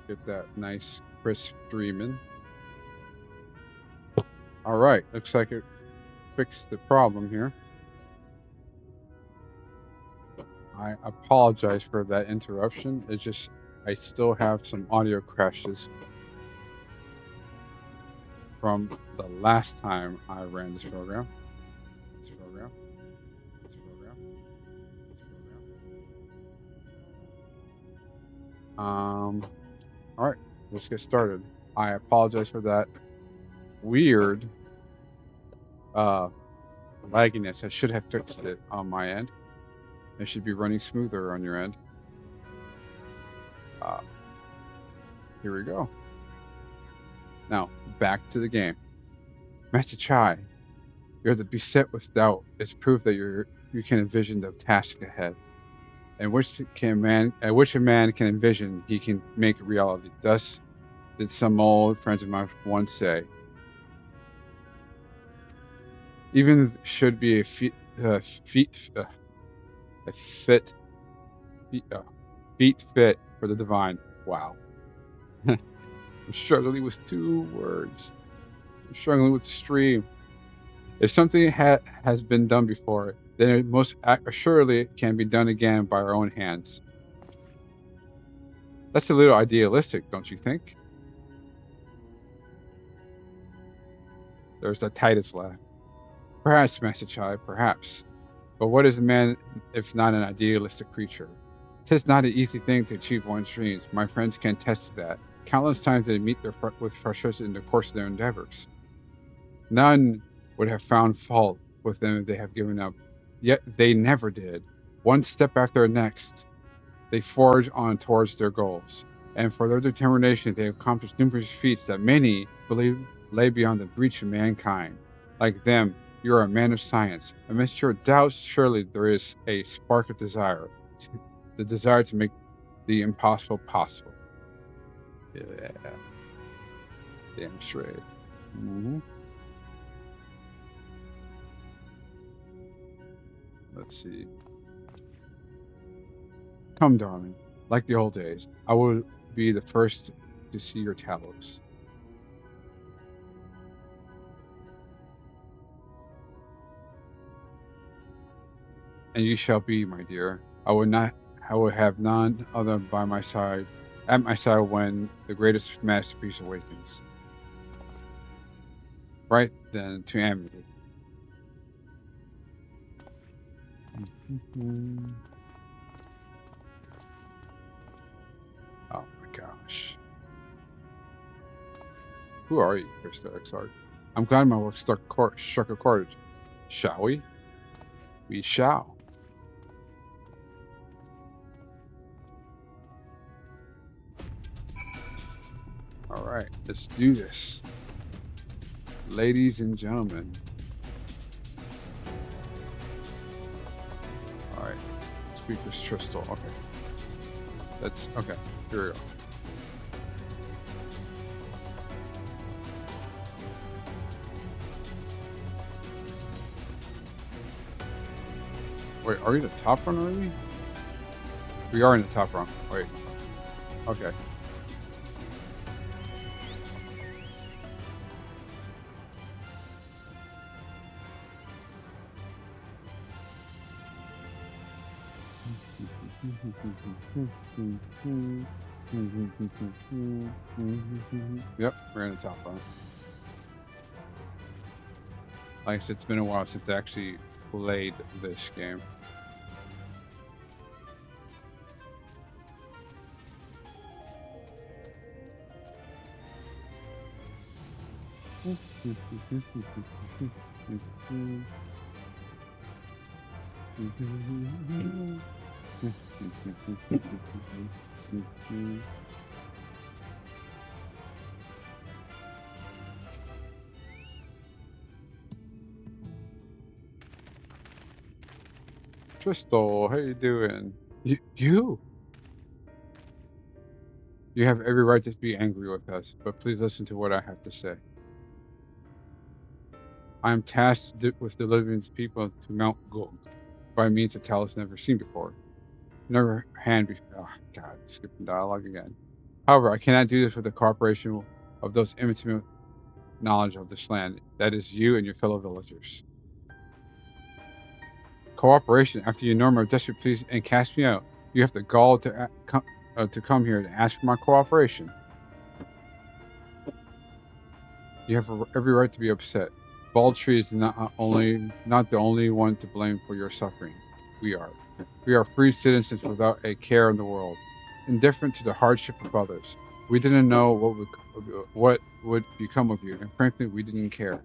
Get that nice crisp streaming. All right, looks like it fixed the problem here. I apologize for that interruption. It's just I still have some audio crashes from the last time I ran this program. This program. This program. This program. All right, let's get started. I apologize for that weird lagginess. I should have fixed it on my end. It should be running smoother on your end. Here we go. Now, back to the game. Master Chai, you're the beset with doubt. It's proof that you can envision the task ahead, and which a man can envision, he can make reality. Thus, did some old friends of mine once say. Even should be a feet fit for the divine. Wow. I'm struggling with 2 words. I'm struggling with the stream. If something has been done before, then it most assuredly can be done again by our own hands. That's a little idealistic, don't you think? There's that Titus laugh. Perhaps, Master Chai, perhaps. But what is a man if not an idealistic creature? 'Tis not an easy thing to achieve one's dreams. My friends can attest to that. Countless times they meet with frustration in the course of their endeavors. None would have found fault with them if they have given up. Yet they never did. One step after the next, they forge on towards their goals. And for their determination, they have accomplished numerous feats that many believe lay beyond the reach of mankind. Like them, you are a man of science. Amidst your doubts, surely there is a spark of desire. The desire to make the impossible possible. Yeah. Damn straight. Mm-hmm. Let's see. Come, darling. Like the old days, I will be the first to see your talos. And you shall be, my dear. I will have none other by my side, at my side when the greatest masterpiece awakens. Right then to Amity. Oh my gosh. Who are you, Krista Exarch? I'm glad my work struck a chord. Shall we? We shall. All right, let's do this. Ladies and gentlemen. All right, speakers Crystal. Okay. That's okay. Here we go. Wait, are we in the top run already? We are in the top run. Wait. Okay. Yep, we're in the top run. Like I said, it's been a while since I actually played this game. Crystal, how you doing? You have every right to be angry with us, but please listen to what I have to say. I am tasked with delivering these people to Mount Gulg by means of talents never seen before. Never hand before. Oh, God, skipping dialogue again. However, I cannot do this with the cooperation of those intimate knowledge of this land. That is you and your fellow villagers. Cooperation. After you ignore my desperate pleas and cast me out, you have the gall to come here to ask for my cooperation. You have every right to be upset. Bald Tree is not the only one to blame for your suffering. We are. We are free citizens without a care in the world, indifferent to the hardship of others. We didn't know what would become of you, and frankly, we didn't care.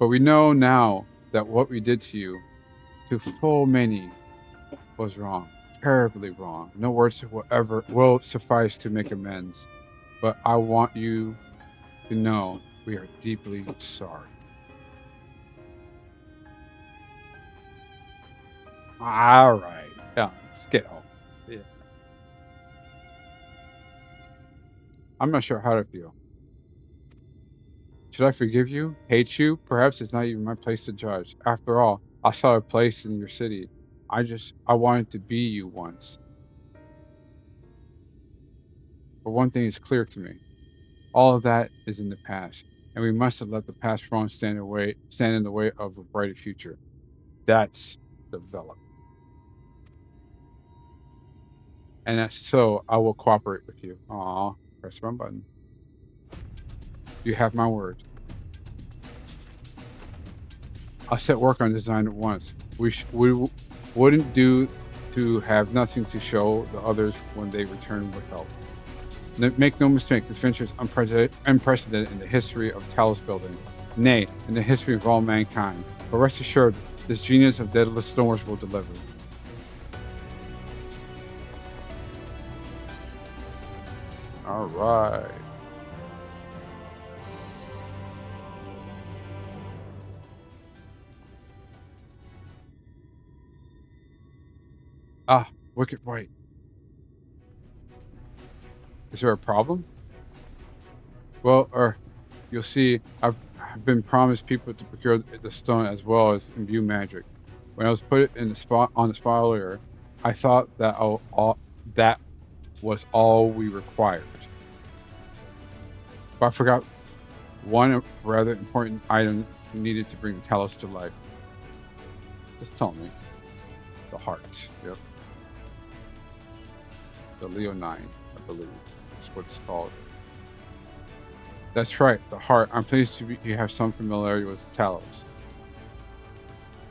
But we know now that what we did to you, to full many, was wrong, terribly wrong. No words will suffice to make amends. But I want you to know we are deeply sorry. All right, yeah, let's get home. Yeah. I'm not sure how to feel. Should I forgive you? Hate you? Perhaps it's not even my place to judge. After all, I saw a place in your city. I wanted to be you once. But one thing is clear to me. All of that is in the past, and we mustn't let the past wrongs stand in the way of a brighter future. That's development. And that's so I will cooperate with you. Aw, press one button. You have my word. I'll set work on design at once. We wouldn't do to have nothing to show the others when they return with help. Make no mistake, this venture is unprecedented in the history of Talos building, nay, in the history of all mankind. But rest assured, this genius of Daedalus Storms will deliver. All right. Ah, wicked white. Is there a problem? Well, you'll see, I've been promised people to procure the stone as well as imbue magic. When I was put in the spot earlier, I thought that that was all we required. But I forgot one rather important item needed to bring Talos to life. Just tell me. The heart. Yep. The Leonine, I believe. That's what it's called. That's right, the heart. I'm pleased you have some familiarity with Talos.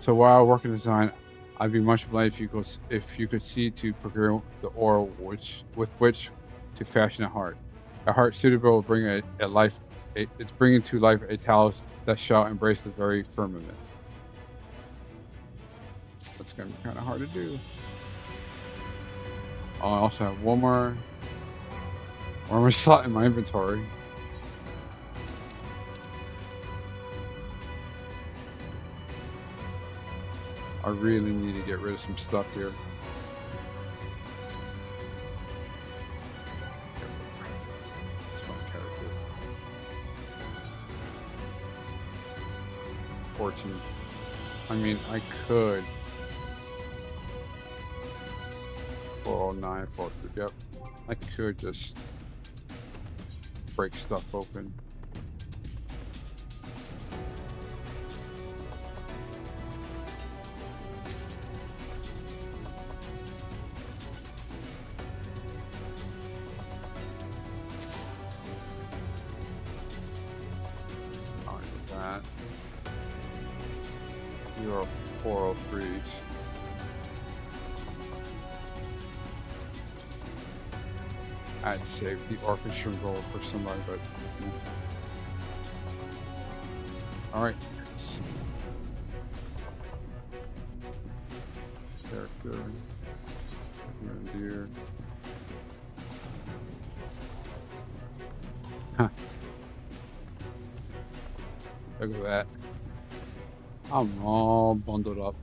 So while I work in design, I'd be much obliged if you could see to procure the ore with which to fashion a heart. A heart suitable will bring it's bringing to life a Talos that shall embrace the very firmament. That's gonna be kind of hard to do. I also have one more slot in my inventory. I really need to get rid of some stuff here. That's my character. 14. I mean, I could. 409, 403. Yep. I could just break stuff open. That. You are 403s. I'd save the orchestra roll for somebody, but yeah. All right. Character. Deer. Huh. Look at that. I'm all bundled up.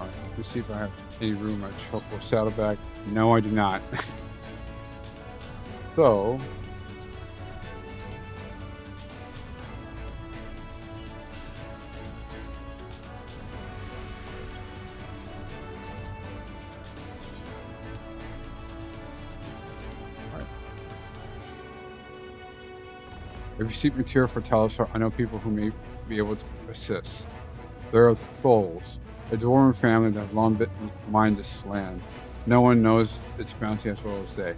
Alright, let's see if I have any room at Shuffle Saddleback. No, I do not. So, If you seek material for Talos, I know people who may be able to assist. There are the Thulls, a dwarven family that have long been mined this land. No one knows its bounty as well as they.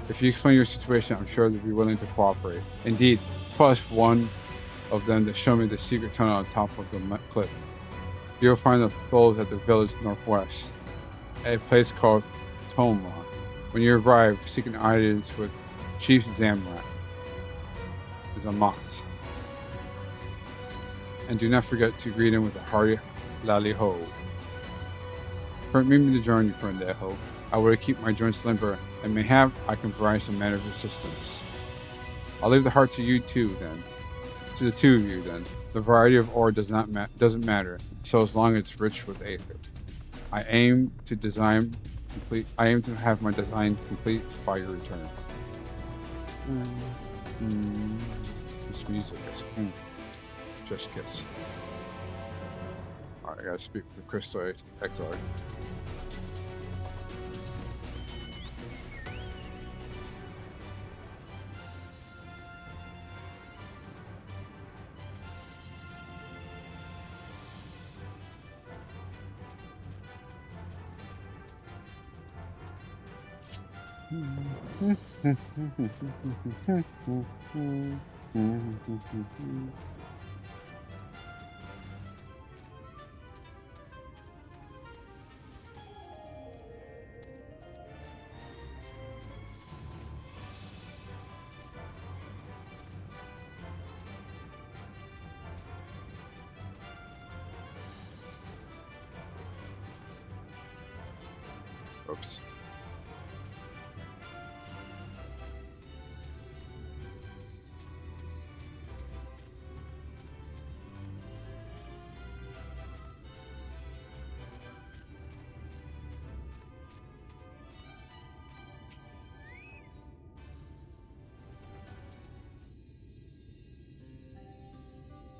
If you explain your situation, I'm sure they'll be willing to cooperate. Indeed, plus one of them to show me the secret tunnel on top of the cliff. You'll find the Thulls at the village northwest, at a place called Tomra. When you arrive, seek an audience with Chief Zamrat, Zamat. And do not forget to greet him with a hearty lally ho. Permit me to join you, friend Eho. I will keep my joints limber, and mayhap I can provide some manner of assistance. I'll leave the heart to you two, then. To the two of you, then. The variety of ore doesn't matter, so as long as it's rich with aether. I aim to have my design complete by your return. This music is just kiss. Alright, I gotta speak with Crystal XR. Oops.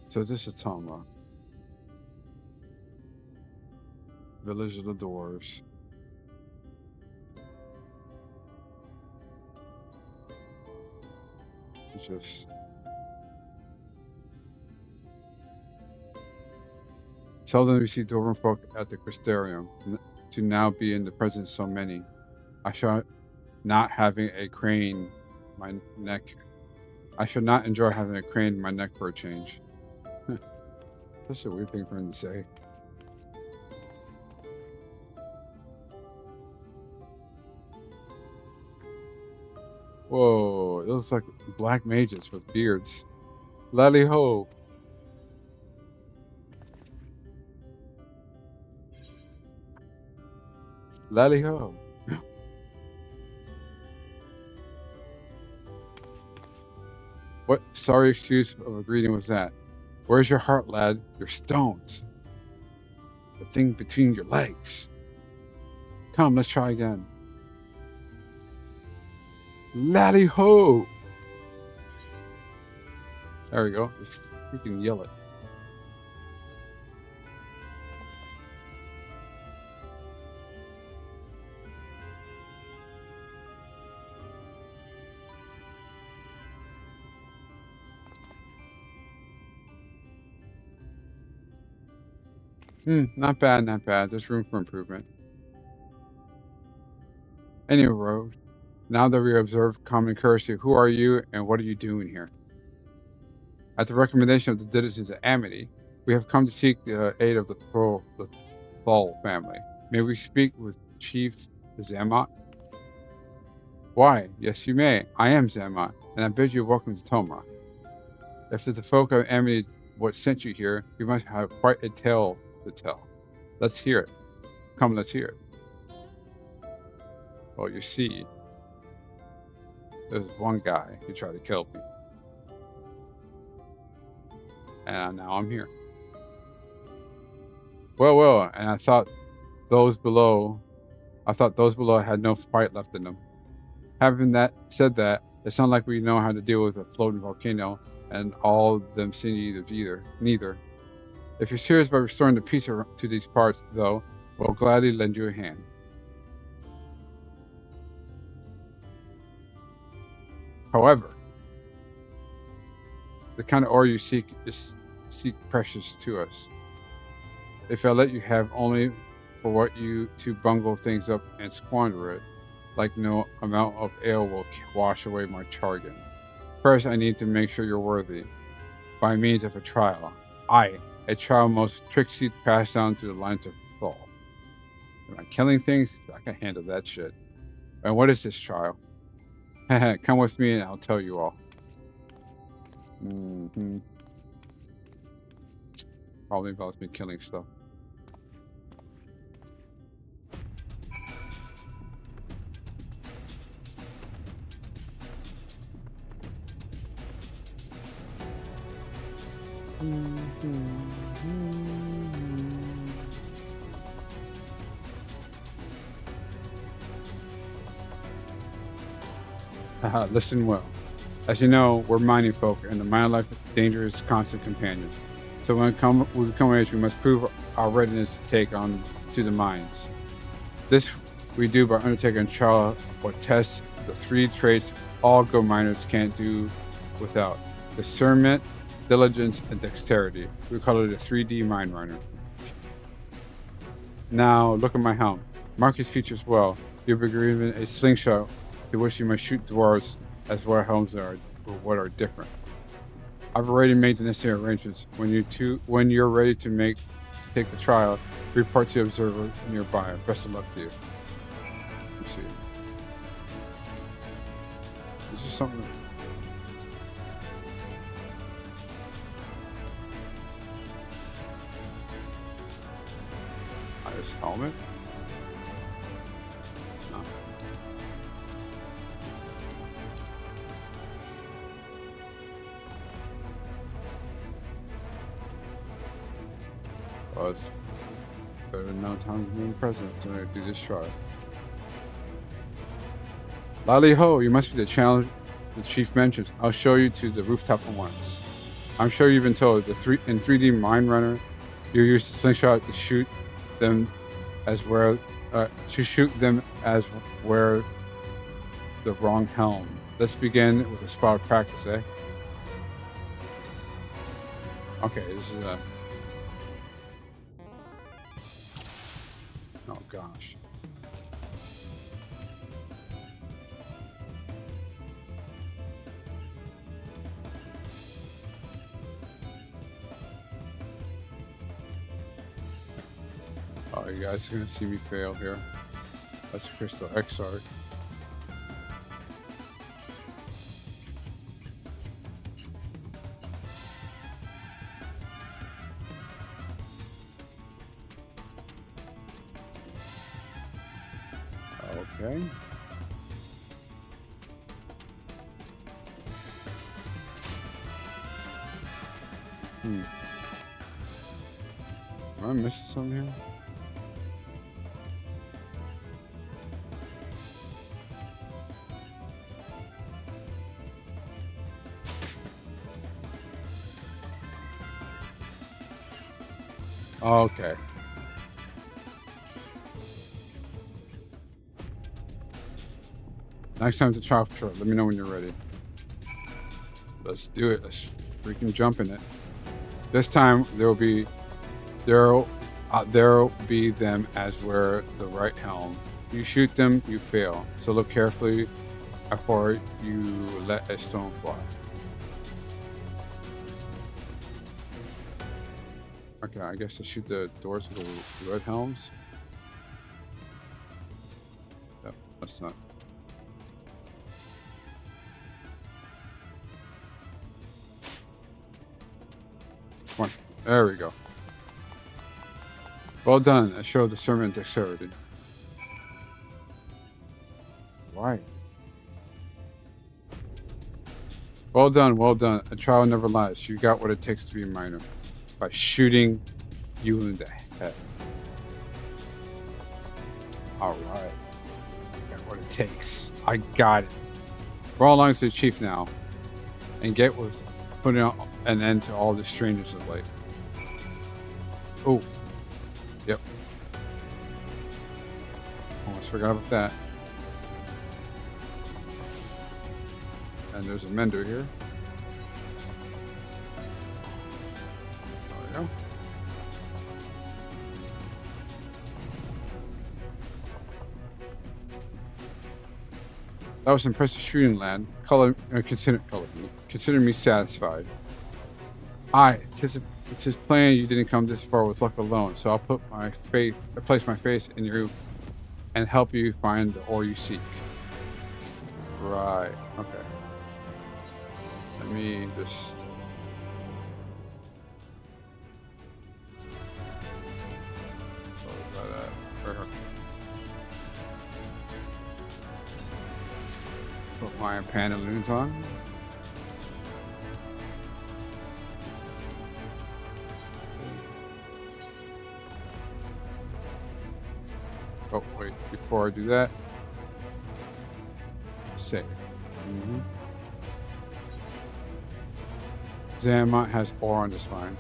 So this is Tomra. Village of the Dwarves. Just tell them we see Dwarven folk at the Crystarium to now be in the presence of so many. I shall not having a crane my neck. I should not enjoy having a crane in my neck for a change. That's a weird thing for him to say. Whoa, it looks like black mages with beards. Lally ho! Lally ho! What sorry excuse of a greeting was that? Where's your heart, lad? Your stones. The thing between your legs. Come, let's try again. Lally ho! There we go. Just freaking yell it. Not bad, not bad. There's room for improvement. Anyway, now that we observe common courtesy, who are you and what are you doing here? At the recommendation of the citizens of Amity, we have come to seek the aid of the Thull family. May we speak with Chief Zamat? Why, yes you may. I am Zamat, and I bid you welcome to Tomra. If the folk of Amity what sent you here, you must have quite a tale to tell. Let's hear it. Come, let's hear it. Well, you see, there's one guy who tried to kill me. And now I'm here. Well, and I thought those below had no fight left in them. Having said that, it's not like we know how to deal with a floating volcano and all them seeing neither. If you're serious about restoring the peace to these parts, though, we'll gladly lend you a hand. However, The kind of ore you seek precious to us. If I let you have only for what you to bungle things up and squander it, like no amount of ale will wash away my chargon. First, I need to make sure you're worthy, by means of a trial. A trial most tricksy passed down to the lines of Saul. Am I killing things? I can handle that shit. And what is this trial? Come with me and I'll tell you all. Probably involves me killing stuff. Listen well. As you know, we're mining folk, and the mine life is a dangerous, constant companion. So when we become age, we must prove our readiness to take on to the mines. This we do by undertaking a trial or test the 3 traits all good miners can't do without: discernment, diligence, and dexterity. We call it a 3D mine runner. Now look at my helm. Mark his features well. You'll be given a slingshot to which you must shoot dwarves as well helms are what are different. I've already made the necessary arrangements. When you're ready to take the trial, report to the observer nearby. Best of luck to you. Let's see. This is something. This helmet. No. Well, it's better than no time being present to do this trial. Lally ho, you must be the challenge the chief mentions. I'll show you to the rooftop at once. I'm sure you've been told in 3D Mine Runner, you use the slingshot to shoot them as where the wrong helm. Let's begin with a spot of practice, eh? Okay, this is a. Oh gosh. Oh, you guys are gonna see me fail here. That's Crystal X art. Okay. Am I missing something here? Okay. Next time's a trial for sure. Let me know when you're ready. Let's do it. Let's freaking jump in it. This time there'll be them as where the right helm. You shoot them, you fail. So look carefully before you let a stone fly. Okay, I guess I shoot the doors with the red helms. Yep, that's not. Come on, there we go. Well done. I showed discernment and dexterity. Why? Well done, well done. A trial never lies. You got what it takes to be a miner. By shooting you in the head. Alright. Got what it takes. I got it. We're all along to the chief now. And get with putting an end to all the strangers of life. Oh. Yep. Almost forgot about that. And there's a mender here. That was impressive shooting, lad. Consider me satisfied. Aye, 'tis plain you didn't come this far with luck alone, so I place my faith in you and help you find the ore you seek. Right, okay. Let me just... Put my pantaloons on. Oh, wait, before I do that, save. Zamont has ore on this mine.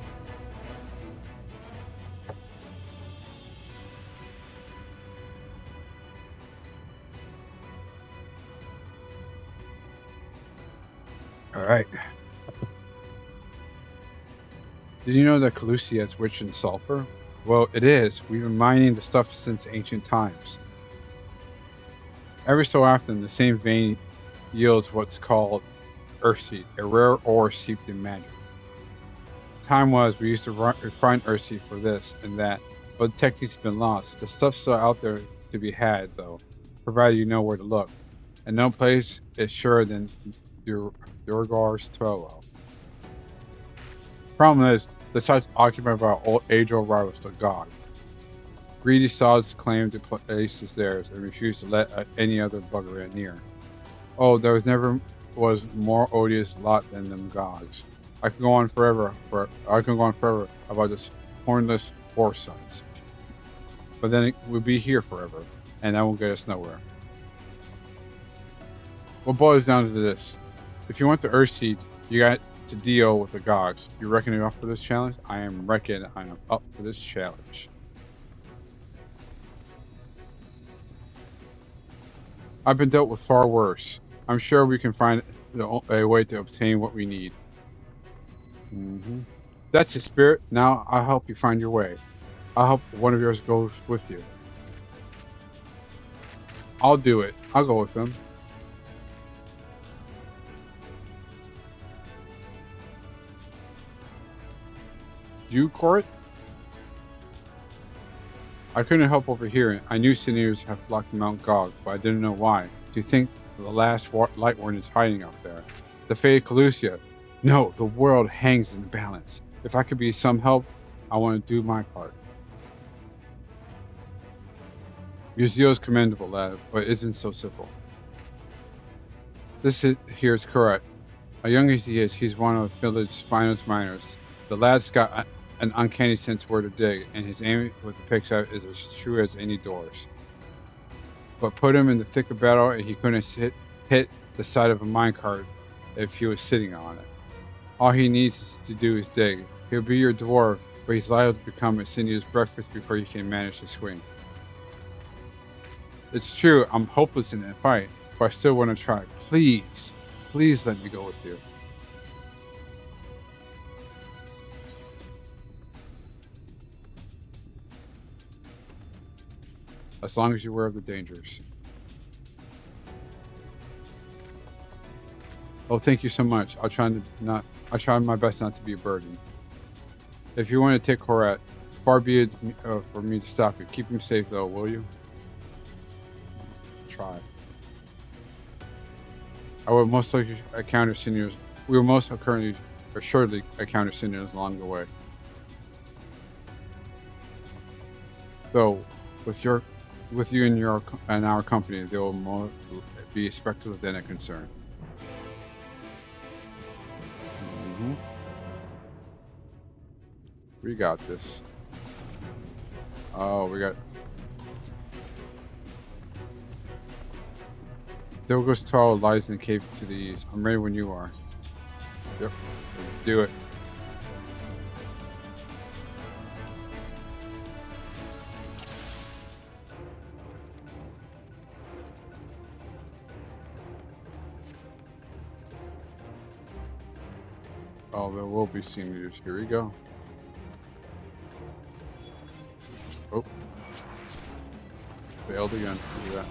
All right. Did you know that Calusia is rich in sulfur? Well, it is. We've been mining the stuff since ancient times. Every so often, the same vein yields what's called earthseed, a rare ore steeped in magic. Time was we used to refine earthseed for this and that, but the technique's been lost. The stuff's still out there to be had, though, provided you know where to look. And no place is surer than Durgar's Twelwell. Problem is, the site's occupied by age-old rivals, the God. Greedy sods claim the place is theirs and refuse to let any other bugger in near. Oh, there never was more odious lot than them gods. I can go on forever about this hornless horse sons. But then we'll be here forever, and that won't get us nowhere. What boils down to this: if you want the Earthseed, you got to deal with the gods. You reckoning up for this challenge? I am up for this challenge. I've been dealt with far worse. I'm sure we can find a way to obtain what we need. That's the spirit. Now I'll help you find your way. I'll help one of yours go with you. I'll do it. I'll go with them. You, Court? I couldn't help overhearing. I knew Sinews have flocked to Mount Gog, but I didn't know why. Do you think the last light warden is hiding out there? The fate of Calusia? No, the world hangs in the balance. If I could be some help, I want to do my part. Your zeal is commendable, lad, but it isn't so simple. This here is correct. As young as he is, he's one of the village's finest miners. The lad's got an uncanny sense where to dig, and his aim with the pickaxe is as true as any doors. But put him in the thick of battle, and he couldn't hit the side of a minecart if he was sitting on it. All he needs to do is dig. He'll be your dwarf, but he's liable to become a sinuous breakfast before you can manage to swing. It's true, I'm hopeless in that fight, but I still want to try. Please, please let me go with you. As long as you're aware of the dangers. Oh, thank you so much. I'll try my best not to be a burden. If you want to take Horat, far be it for me to stop you. Keep him safe, though, will you? Try. I will most likely encounter sinews. We will most currently, or shortly, encounter sinews along the way. Though, with you and our company, there will more be spectacle than a concern. We got this. Oh, we got. Dilgo's Tower lies in the cave to the east. I'm ready when you are. Yep, let's do it. Oh, there will be seniors. Here we go. Oh. Failed again. Look at that.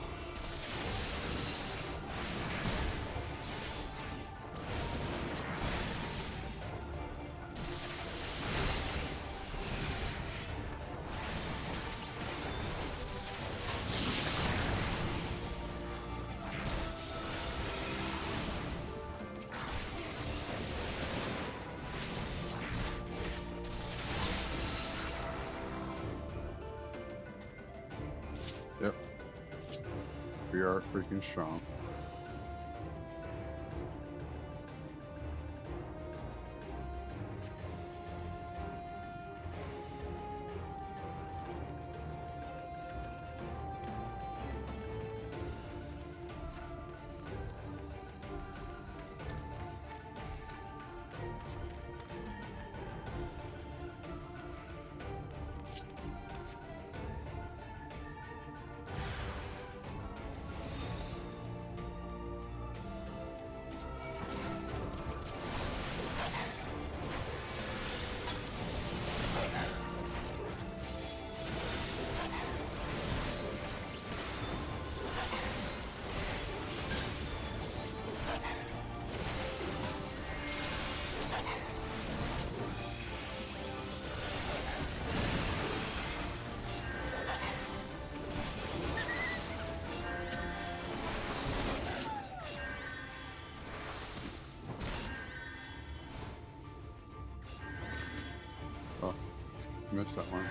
Yep. We are freaking strong. Oh, missed that one.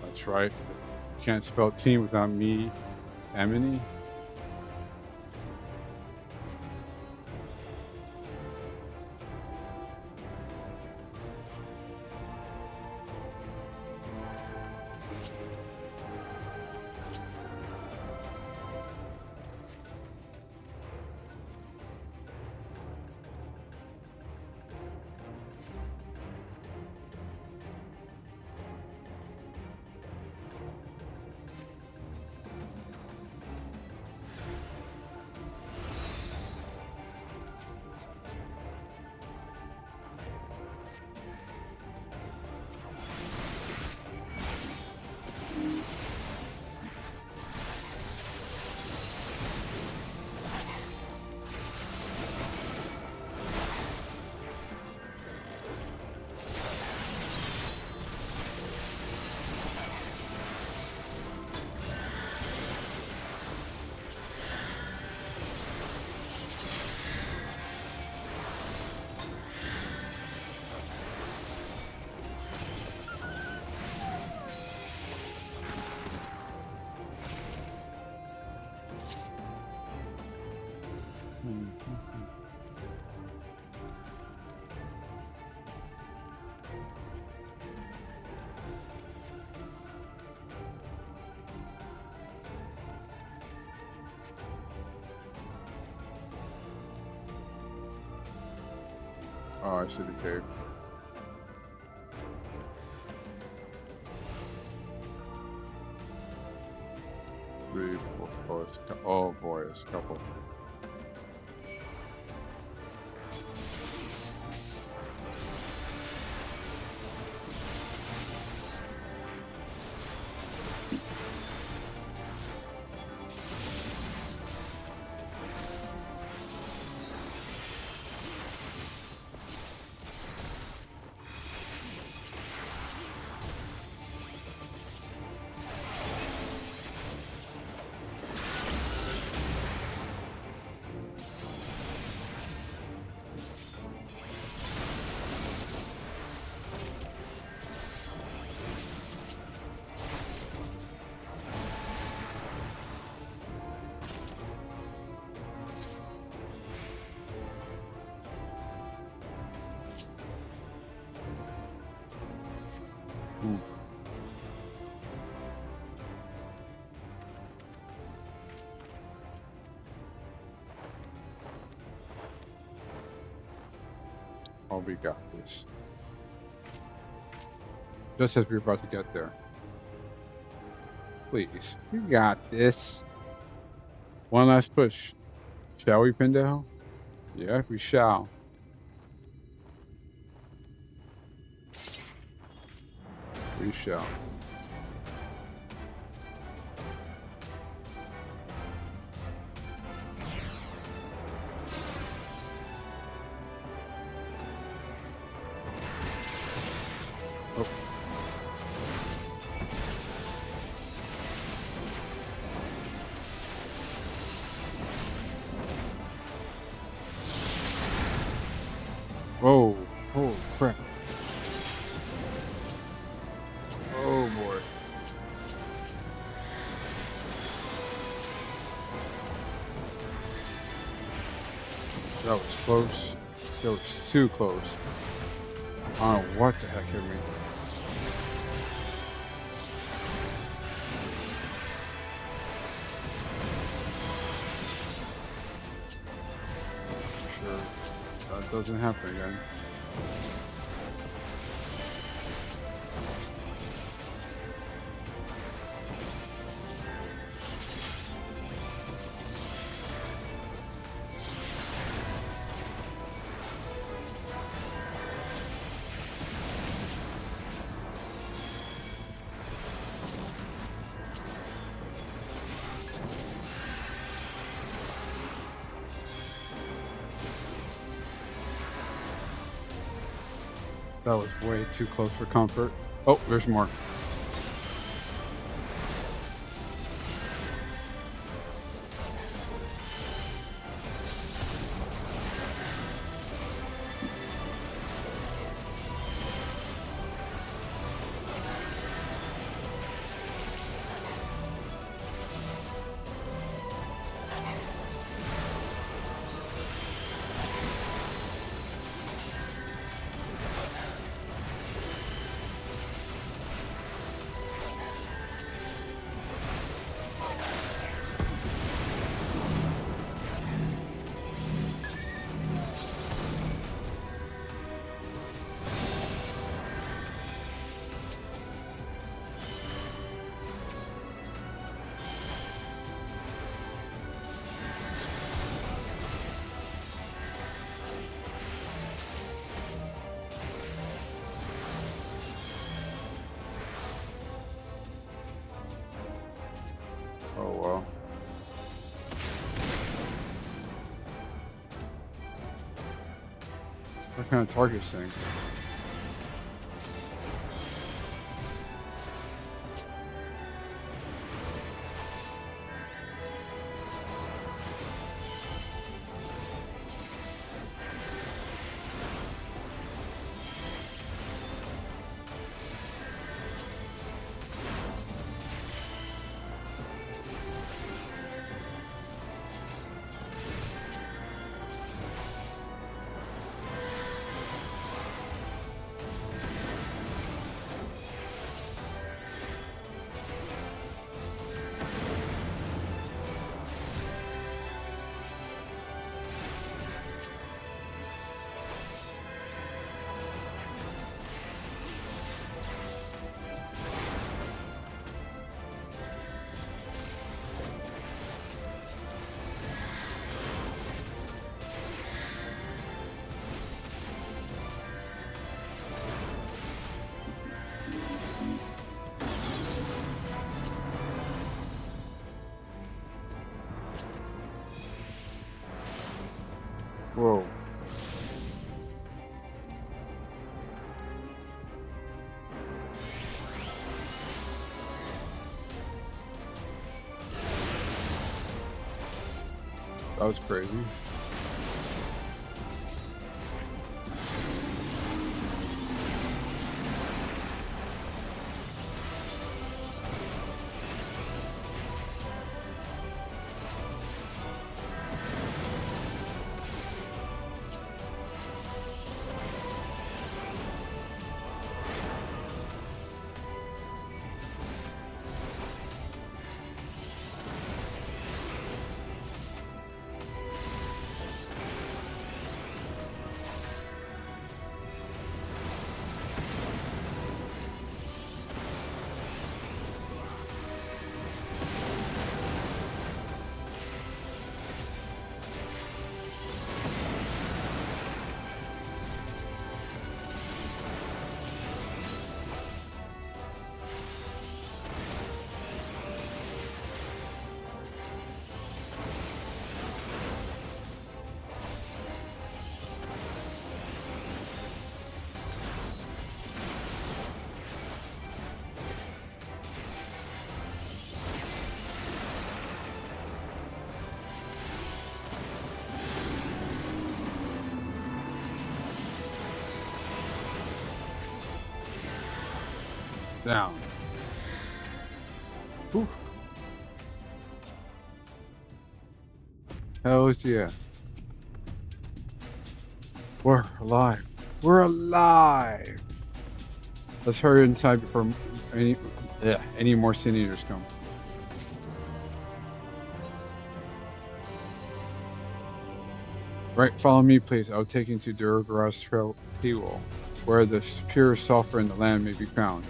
That's right. You can't spell team without me, Emily. Oh, I see the cave. Three, four, oh boy, it's a couple. Oh, we got this. Just as we're about to get there. Please, we got this. One last push. Shall we, Pindaho? Yeah, we shall. We shall. Whoa. Holy crap. Oh boy. That was close. That was too close. I don't know what the heck hit me. Sure. That doesn't happen again. That was way too close for comfort. Oh, there's more. Oh well. What kind of target thing? Whoa. That was crazy. Down. Whew. Hells yeah. We're alive. We're alive. Let's hurry inside before any more sin eaters come. Right, follow me, please. I'll take you to Durgar's Tewel, where the pure sulfur in the land may be found.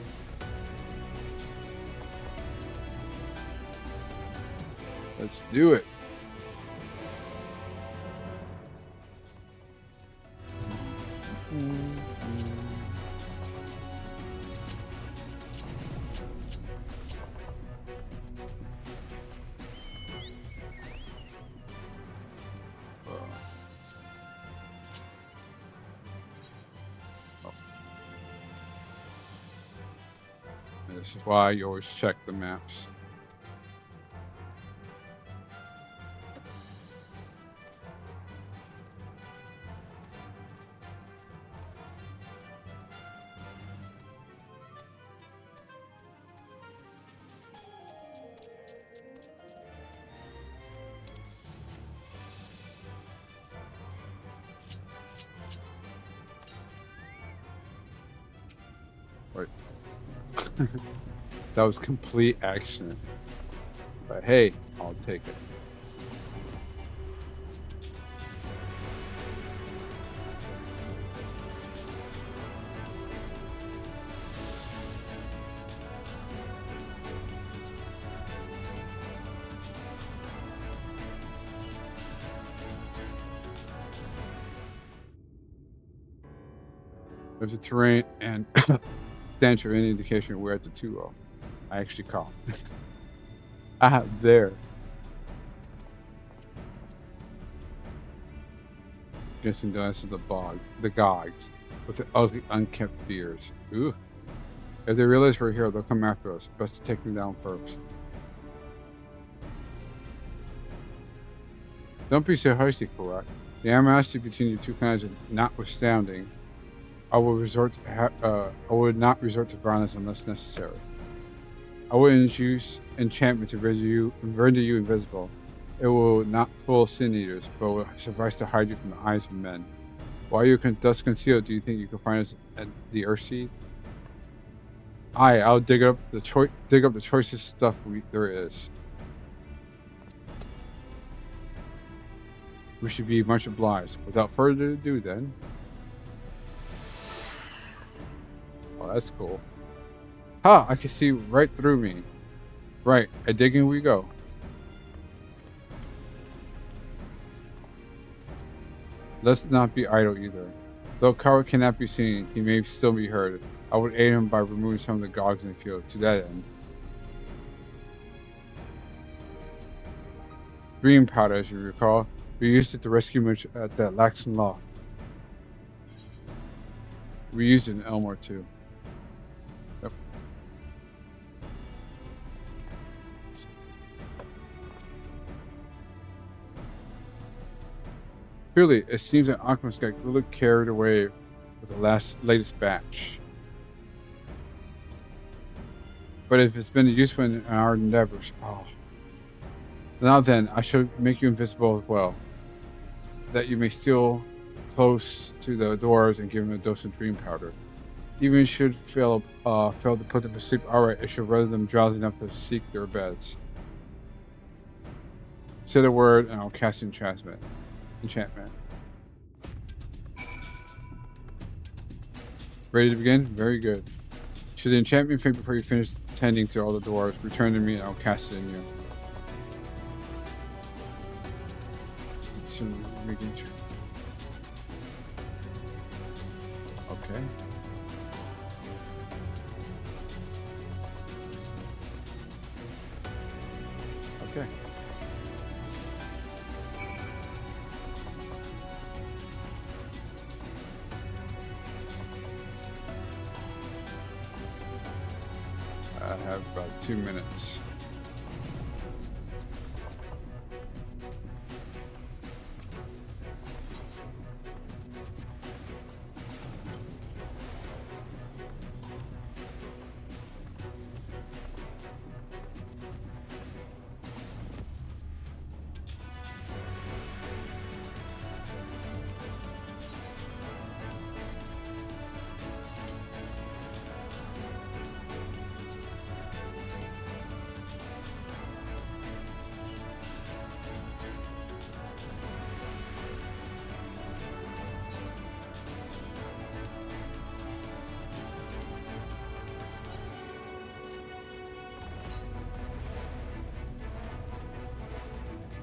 Let's do it. This is why you always check the maps. Right. That was complete accident. But hey, I'll take it. If the terrain and stench are any indication, we're at the 2-0. I actually caught. There. Guessing that's the gogs, with the ugly, unkept beards. Ooh. If they realize we're here, they'll come after us. Best to take them down first. Don't be so hasty, Karak. The animosity between you two kinds notwithstanding, I would not resort to violence unless necessary. I wouldn't use enchantment to render you invisible. It will not fool sin eaters, but will suffice to hide you from the eyes of men. While you can thus concealed, do you think you can find us at the Earthseed? I'll dig up the choicest stuff there is. We should be much obliged. Without further ado, then. Oh, that's cool. Ha! I can see right through me. Right, a digging we go. Let's not be idle either. Though Karak cannot be seen, he may still be heard. I would aid him by removing some of the gogs in the field. To that end. Green powder, as you recall. We used it to rescue Mitch at that Laxon Law. We used it in Elmore too. Yep. Clearly, it seems that Alchemist got a little carried away with the latest batch. But if it's been useful in our endeavors, now then, I shall make you invisible as well, that you may steal close to the doors and give them a dose of dream powder. Even should fail to put them to sleep outright, it should render them drowsy enough to seek their beds. Say the word, and I'll cast enchantment. Ready to begin? Very good. Should the enchantment fade before you finish tending to all the doors, return to me and I'll cast it in you. So, okay. Okay. I have about 2 minutes.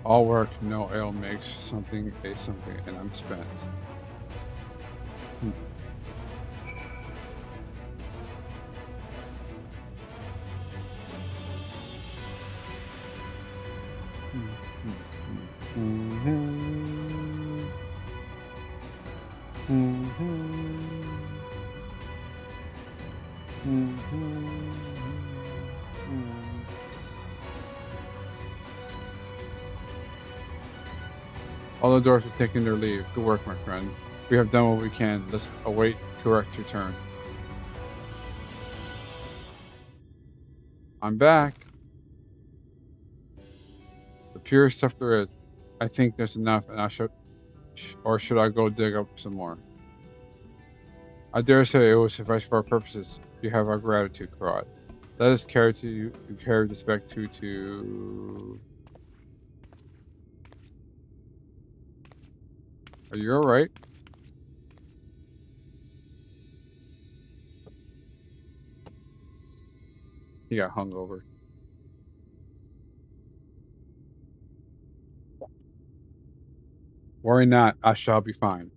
All work, no ale makes something a something, and I'm spent. Hmm. All the dwarves have taken their leave. Good work, my friend. We have done what we can. Let's await correct return. I'm back. The purest stuff there is. I think there's enough, and or should I go dig up some more? I dare say it will suffice for our purposes. You have our gratitude, Karat. Let us carry this back to. Are you alright? He got hungover. Worry not, I shall be fine.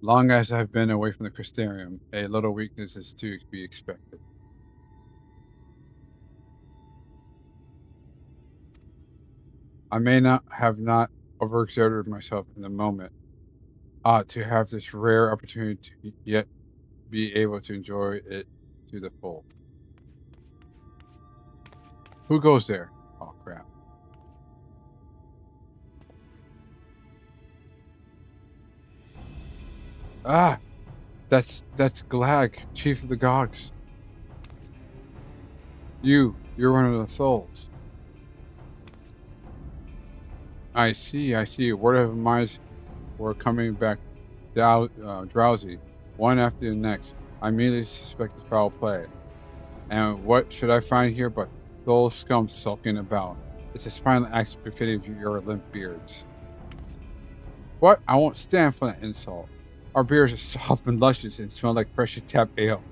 Long as I have been away from the Crystarium, a little weakness is to be expected. I may not overexerted myself in the moment. To have this rare opportunity to yet be able to enjoy it to the full. Who goes there? Oh crap. Ah, that's Glag, Chief of the Gogs. You're one of the souls. I see. Word of minds were coming back drowsy, one after the next. I immediately suspected foul play. And what should I find here but those scum sulking about? It's a spinal act befitting of your limp beards. What? I won't stand for that insult. Our beards are soft and luscious and smell like freshly tapped ale.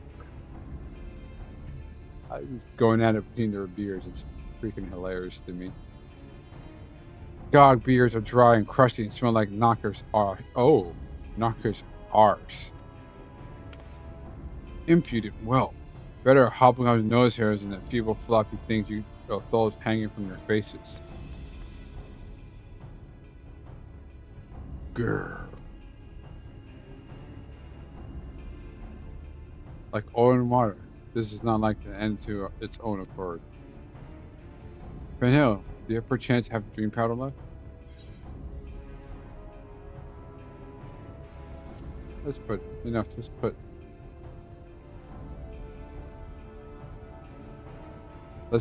I was going at it between their beards. It's freaking hilarious to me. Gog beards are dry and crusty and smell like knockers are. Oh, knockers arse. Impudent whelp. Better hobbling on your nose hairs than the feeble floppy things you those hanging from your faces. Grrr. Like oil and water. This is not like the end to its own accord. Ben Hill, do you perchance have dream powder left? Let's put enough. Let's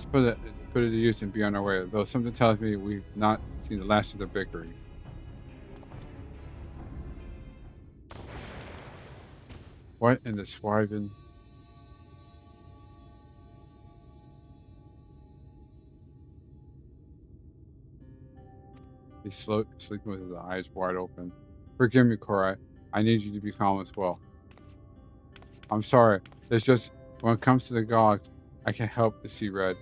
put it to use and be on our way. Though something tells me we've not seen the last of the bickering. What in the Swyven? He's sleeping with his eyes wide open. Forgive me, Korai. I need you to be calm as well. I'm sorry. It's just, when it comes to the gods, I can't help to see red.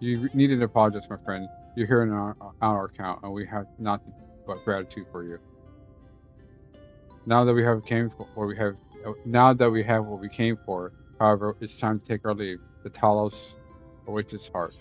You needn't apologize, my friend. You're here on our account, and we have nothing but gratitude for you. Now that we have what we came for, however, it's time to take our leave. The Talos awaits its heart.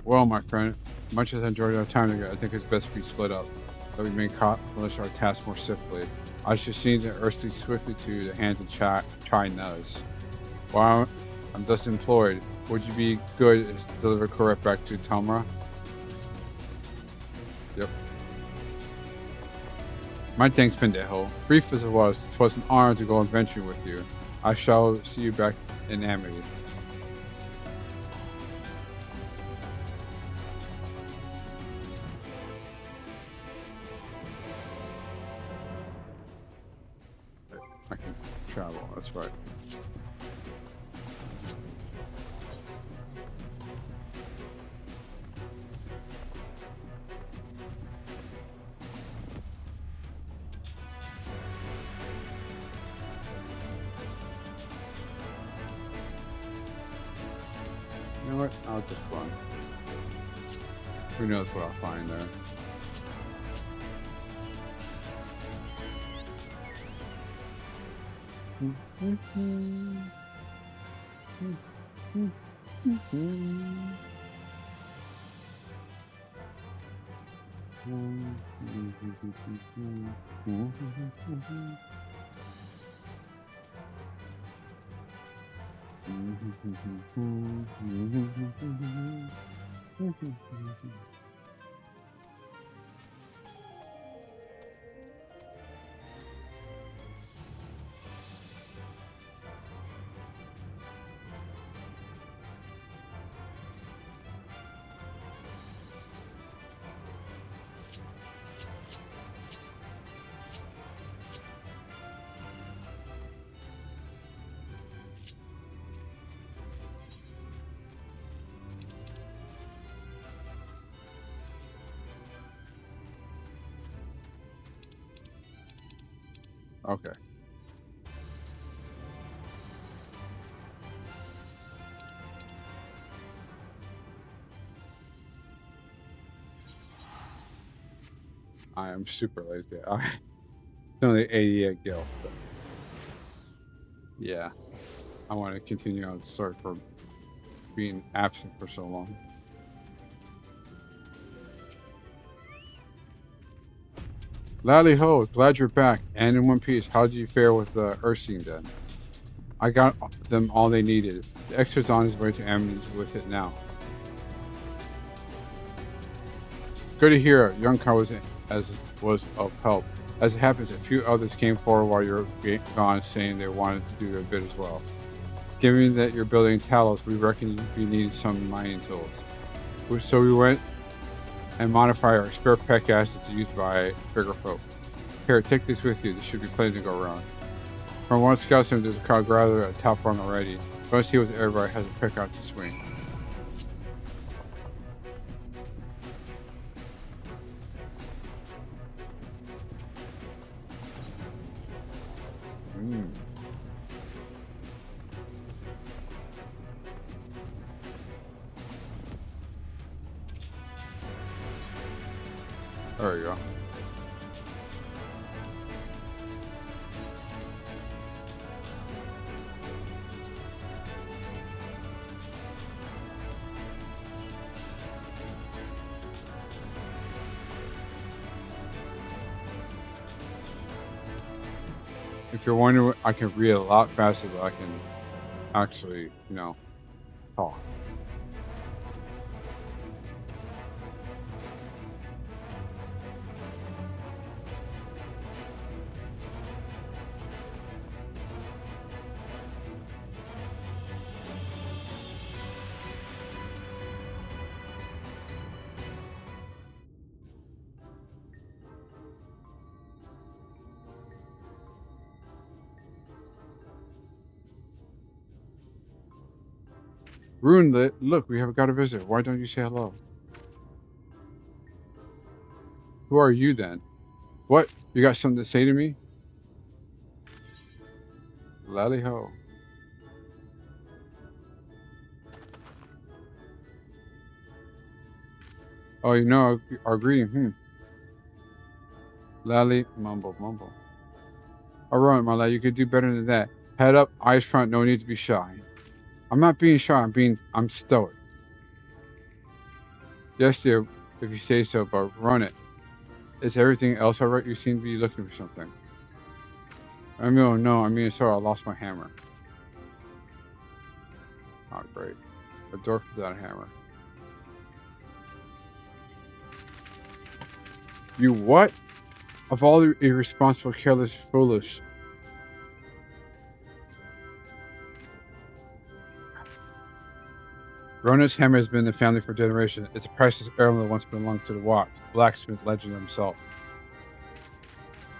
Well, my friend, much as I enjoyed our time together, I think it's best we split up, that we may accomplish our task more swiftly. I should see the earthly swiftly to the hands of Chai Nuz. While I'm thus employed, would you be good as to deliver Koret back to Tamra? Yep. My thanks, Pendejo. Brief as it was, 'twas an honor to go adventuring with you. I shall see you back in Amity. I can travel, that's right. know what? I'll just run. Who knows what I'll find there. Okay. I am super lazy. It's only 88 gil. But yeah. I want to continue on. Sorry for being absent for so long. Lally ho, glad you're back and in one piece. How did you fare with the Ursine den? I got them all they needed. The extra's on his way to Amity with it now. Good to hear. Young Car was of help. As it happens, a few others came forward while you were gone, saying they wanted to do their bit as well. Given that you're building Talos, we reckon you need some mining tools. So we went and modified our spare pec assets used by bigger folk. Here, take this with you. There should be plenty to go around. From one scout sim, there's a crowd gathered at top run already. Go see what everybody has to pick out to swing. There we go. If you're wondering, I can read a lot faster, but I can actually, talk. Ruined, look, we have got a visitor. Why don't you say hello? Who are you then? What? You got something to say to me? Lally ho. Oh, our greeting, Lally, mumble. Alright, my lad, you could do better than that. Head up, eyes front, no need to be shy. I'm not being shy, I'm stoic. Yes, dear, if you say so, but run it. Is everything else alright? You seem to be looking for something. Sorry, I lost my hammer. Oh, great. A dwarf without a hammer. You what? Of all the irresponsible, careless, foolish. Rona's hammer has been in the family for generations. It's a priceless heirloom that once belonged to the Watts, blacksmith legend himself.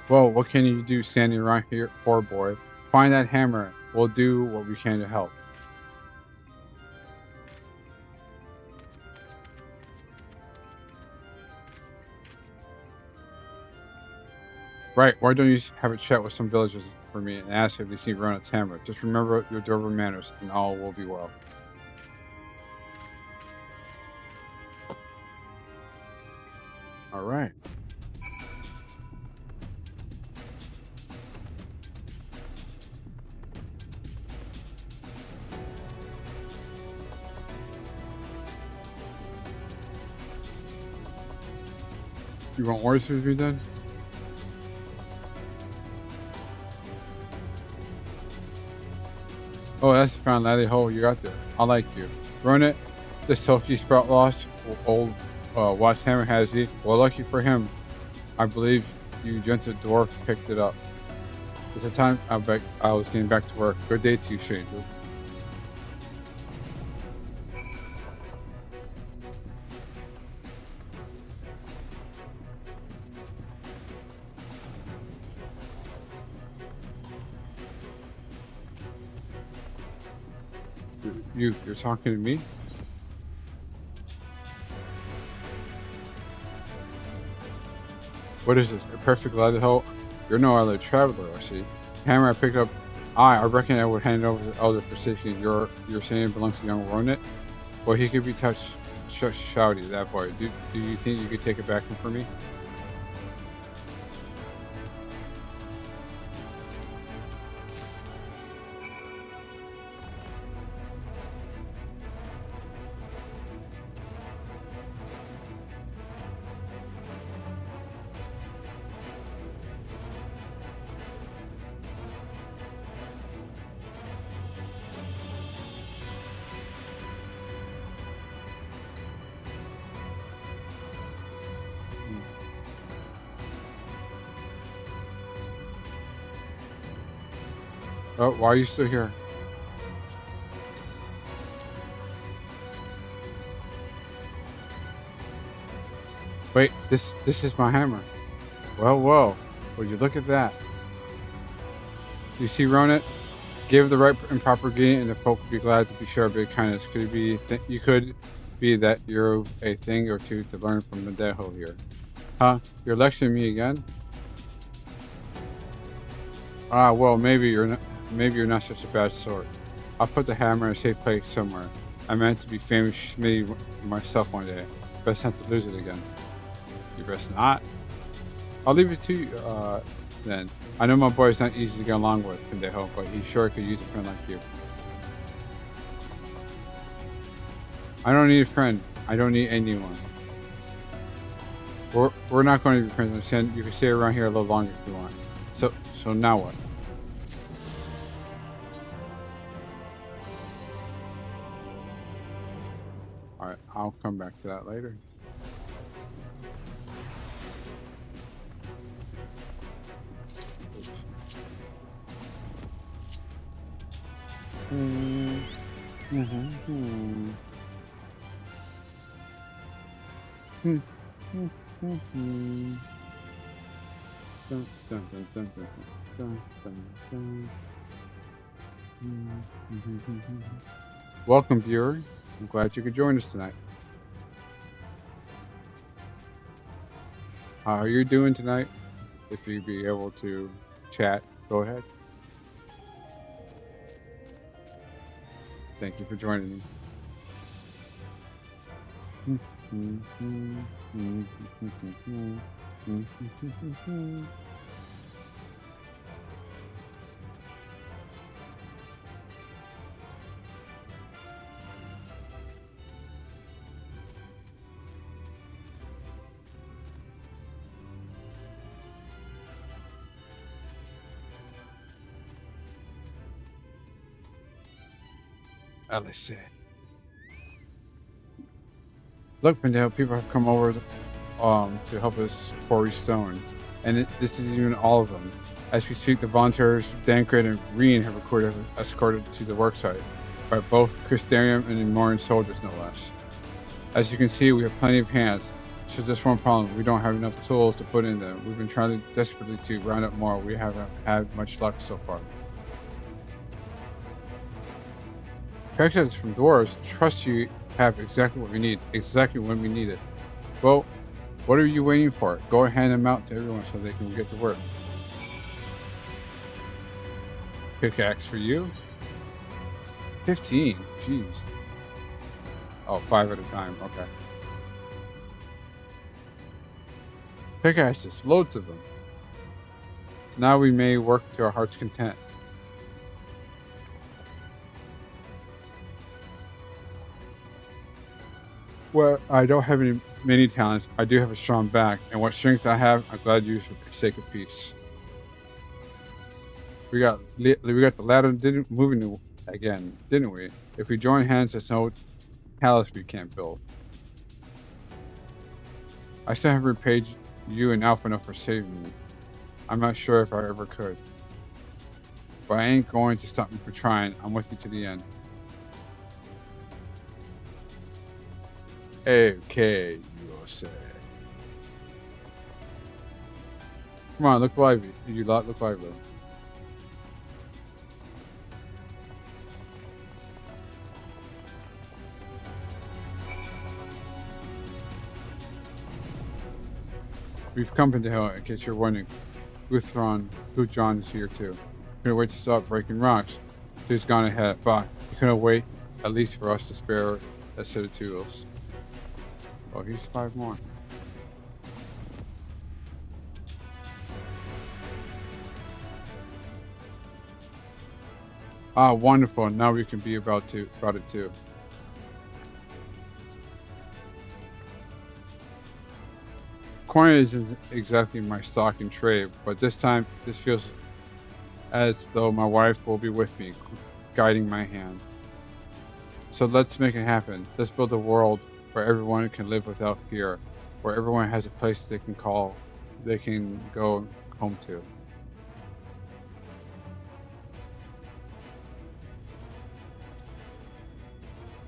Well, what can you do standing around here, poor boy? Find that hammer. We'll do what we can to help. Right, why don't you have a chat with some villagers for me and ask if they see Rona's hammer? Just remember your Dover manners and all will be well. All right. You want orders with me then? Oh, that's a found laddie hole you got there. I like you. Run it. This Toki sprout lost. Old Watts Hammer has he. Well, lucky for him. I believe you gentle dwarf picked it up. It's the time I was getting back to work. Good day to you, stranger. You're talking to me? What is this? A perfect laddie hole? You're no other traveler, I see. Hammer I picked up. I reckon I would hand it over to the elder Forsaken. You're saying it belongs to young Ronet? Well, he could be touched shouty, that boy. Do you think you could take it back for me? Oh, why are you still here? Wait, this is my hammer. Well, would you look at that? You see, Ronet? Give the right and proper gain, and the folk would be glad to be sure of your kindness. Could it be you could be that you're a thing or two to learn from the Deho here? Huh? You're lecturing me again? Ah, well, maybe you're not such a bad sort. I'll put the hammer in a safe place somewhere. I meant to be famous Schmitty myself one day. Best not to lose it again. You best not. I'll leave it to you, then. I know my boy's not easy to get along with, Pendejo, but he sure could use a friend like you. I don't need a friend. I don't need anyone. We're not going to be friends. Understand? You can stay around here a little longer if you want. So now what? Alright, I'll come back to that later. Welcome, viewer. I'm glad you could join us tonight. How are you doing tonight? If you'd be able to chat, go ahead. Thank you for joining me. Alice. Look, Pendale, people have come over to help us quarry stone, and this isn't even all of them. As we speak, the volunteers Dankred and Reen have escorted to the worksite by both Christarium and Moran soldiers, no less. As you can see, we have plenty of hands. So just one problem: we don't have enough tools to put in them. We've been trying desperately to round up more. We haven't had much luck so far. Packages from dwarves, trust you have exactly what we need, exactly when we need it. Well, what are you waiting for? Go and hand them out to everyone so they can get to work. Pickaxe for you? 15, jeez. Oh, 5 at a time, okay. Pickaxes, loads of them. Now we may work to our heart's content. Well, I don't have many talents. I do have a strong back, and what strength I have, I'm glad to use for the sake of peace. We got the ladder moving again, didn't we? If we join hands, there's no palace we can't build. I still haven't repaid you and Alpha enough for saving me. I'm not sure if I ever could. But I ain't going to stop me from trying. I'm with you to the end. Okay, you'll say. Come on, look lively. You lot look lively. We've come into hell, in case you're wondering. Guthron is here too. Couldn't wait to stop breaking rocks. He's gone ahead, but he couldn't wait at least for us to spare a set of tools. Oh, he's 5 more. Ah, wonderful. Now we can be about it too. Coin isn't exactly my stock in trade, but this time this feels as though my wife will be with me, guiding my hand. So let's make it happen. Let's build a world where everyone can live without fear, where everyone has a place they can go home to.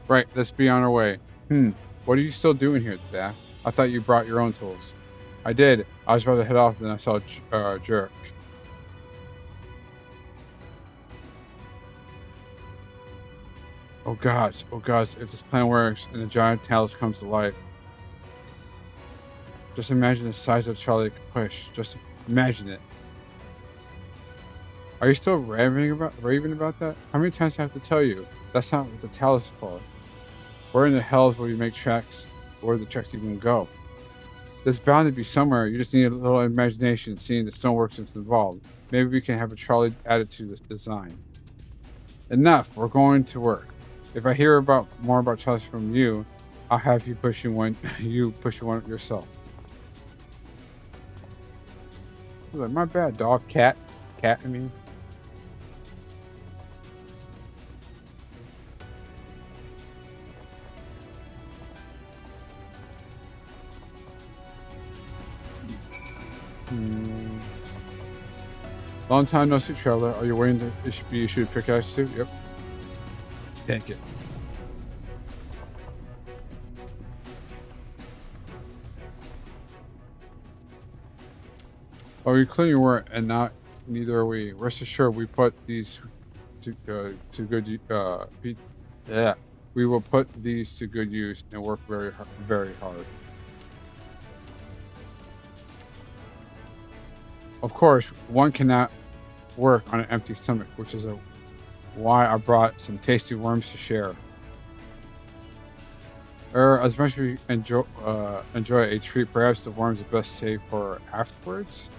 Right, let's be on our way. What are you still doing here, Daff? I thought you brought your own tools. I did. I was about to head off, then I saw Jerk. Oh gosh, if this plan works and the giant talus comes to life. Just imagine the size of Charlie could push. Just imagine it. Are you still raving about that? How many times do I have to tell you? That's not what the talus is for. Where in the hells will you make tracks? Where the tracks even go? There's bound to be somewhere. You just need a little imagination, seeing the stonework that's involved. Maybe we can have a Charlie added to this design. Enough. We're going to work. If I hear more about Charlie from you, I'll have you pushing one. You pushing one yourself. Like, my bad, dog. Cat. I mean. Long time no see, traveler. Are you waiting to be issued a pickaxe too? Yep. Take it. Oh, you clearly weren't, and not neither are we. Rest assured, we put these to good we will put these to good use and work very hard. Of course, one cannot work on an empty stomach, which is why I brought some tasty worms to share. As much as we enjoy a treat, perhaps the worms are best saved for afterwards.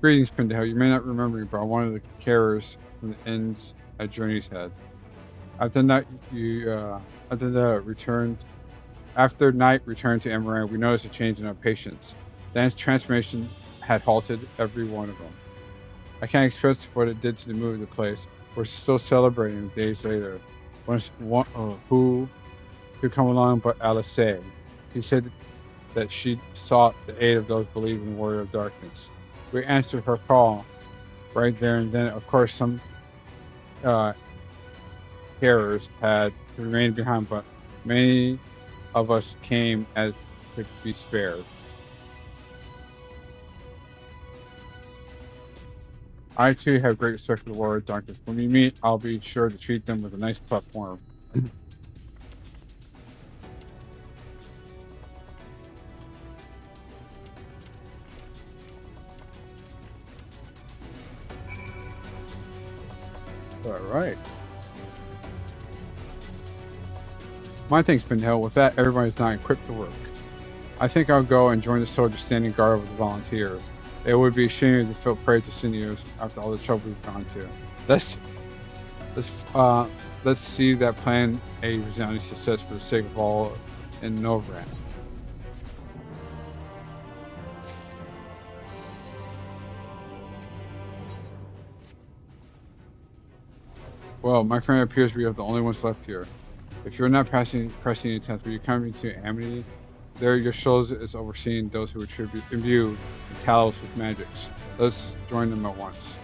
Greetings, Pintail. You may not remember me, but I'm one of the carers from the inns at Journey's Head. After night returned to Amaran, we noticed a change in our patients. The transformation had halted every one of them. I can't express what it did to the mood of the place. We're still celebrating days later. Who could come along but Alice? He said that she sought the aid of those believing in the Warrior of Darkness. We answered her call right there and then. Of course, some carers had to remain behind, but many of us came as could be spared. I too have great respect for the Warrior of Darkness. When we meet, I'll be sure to treat them with a nice platform. All right. My thanks, Pinhel. With that, everybody's not equipped to work. I think I'll go and join the soldiers standing guard with the volunteers. It would be a shame to feel prey to sinews after all the trouble we've gone to. Let's let's uh let's see that plan a resounding success for the sake of all in Novran. Well, my friend appears we are the only ones left here. If you're not pressing any tests, will you come into Amity? There, your shows is overseeing those who imbue the Talos with magics. Let's join them at once.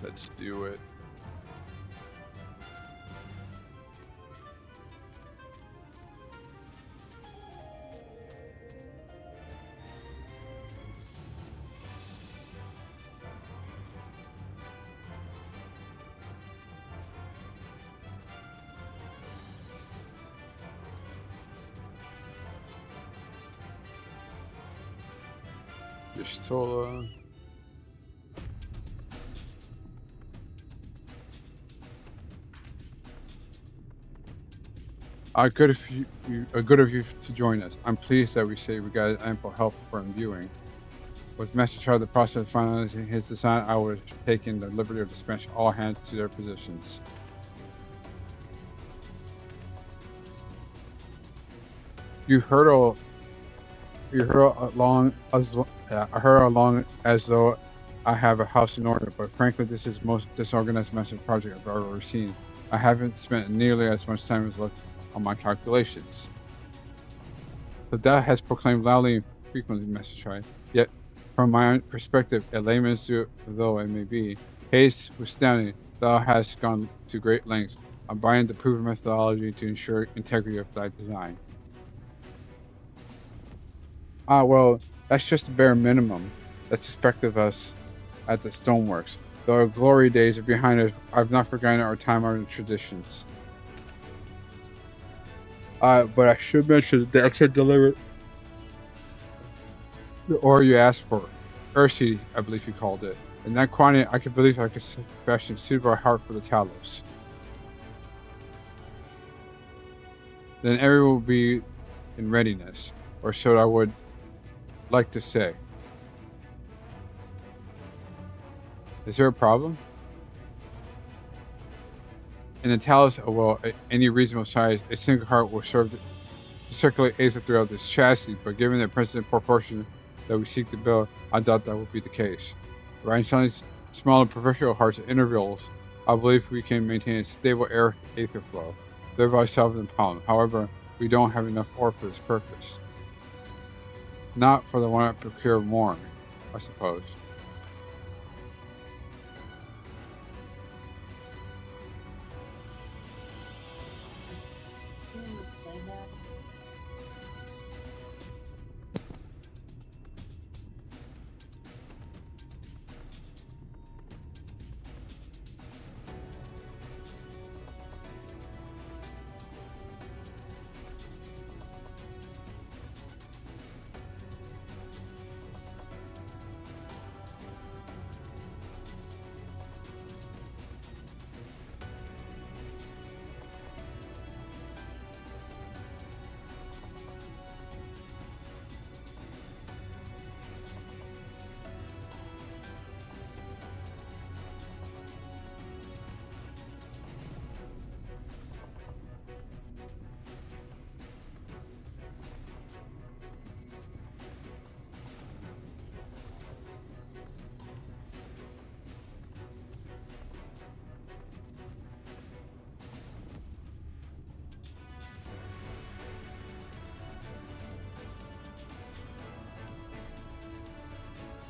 Let's do it. Pistola. Good of you to join us. I'm pleased that we got ample help for imbuing. With Master Child the process of finalizing his design, I would have taken the liberty of dispatching all hands to their positions. I heard along as though I have a house in order, but frankly, this is the most disorganized massive project I've ever seen. I haven't spent nearly as much time as left on my calculations. The Tao has proclaimed loudly and frequently, Master Chai. Yet, from my own perspective, a layman's though it may be, haste withstanding, thou hast gone to great lengths, abiding the proven methodology to ensure integrity of thy design. Well, that's just the bare minimum that's expected of us at the Stoneworks. Though our glory days are behind us, I've not forgotten our time-honored traditions. But I should mention the extra delivered the ore you asked for. Ursi, I believe you called it. In that quantity, I could believe I could fashion a suitable heart for the Talos. Then everyone will be in readiness, or so I would like to say. Is there a problem? In the Talos, well, any reasonable size, a single heart will serve to circulate aether throughout this chassis, but given the present proportion that we seek to build, I doubt that will be the case. By installing smaller peripheral hearts at intervals, I believe we can maintain a stable air aether flow, thereby solving the problem. However, we don't have enough ore for this purpose. Not for the one to procure more, I suppose.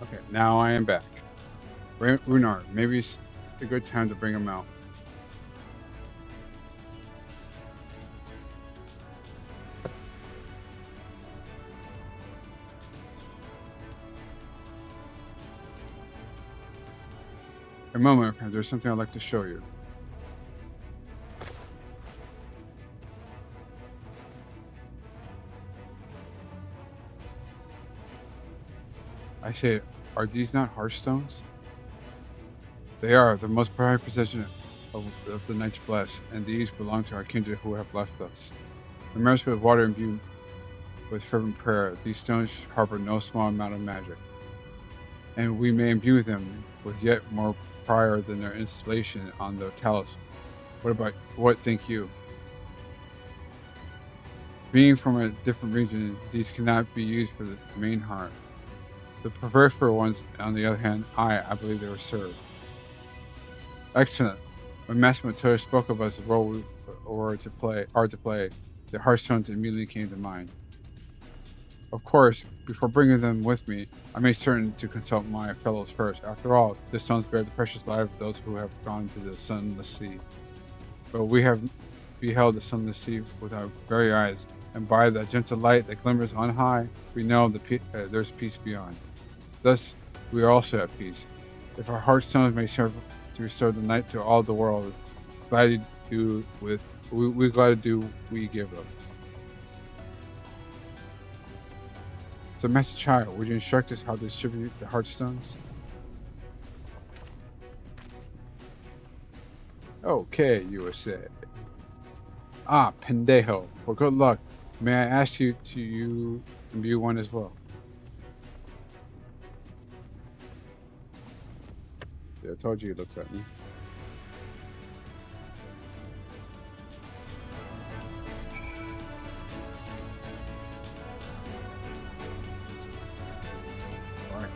Okay, now I am back. Runar, maybe it's a good time to bring him out. A moment, my friend. There's something I'd like to show you. I say, are these not hearthstones? They are the most prized possession of the Knight's Bless, and these belong to our kindred who have left us. Immersed with water imbued with fervent prayer, these stones harbor no small amount of magic, and we may imbue them with yet more prior than their installation on the talus. What think you? Being from a different region, these cannot be used for the main harm. The peripheral ones, on the other hand, I believe they were served. Excellent. When Master Matilda spoke of us the role we are to play, the Hearthstones immediately came to mind. Of course, before bringing them with me, I made certain to consult my fellows first. After all, the stones bear the precious life of those who have gone to the sunless sea. But we have beheld the sunless sea with our very eyes, and by the gentle light that glimmers on high, we know there's peace beyond. Thus, we are also at peace. If our hearthstones may serve to restore the night to all the world, we give them. So, Master Child, would you instruct us how to distribute the hearthstones? Okay, USA. Ah, pendejo. Well, good luck. May I ask you to imbue one as well? Yeah, I told you he looks at me. Alright.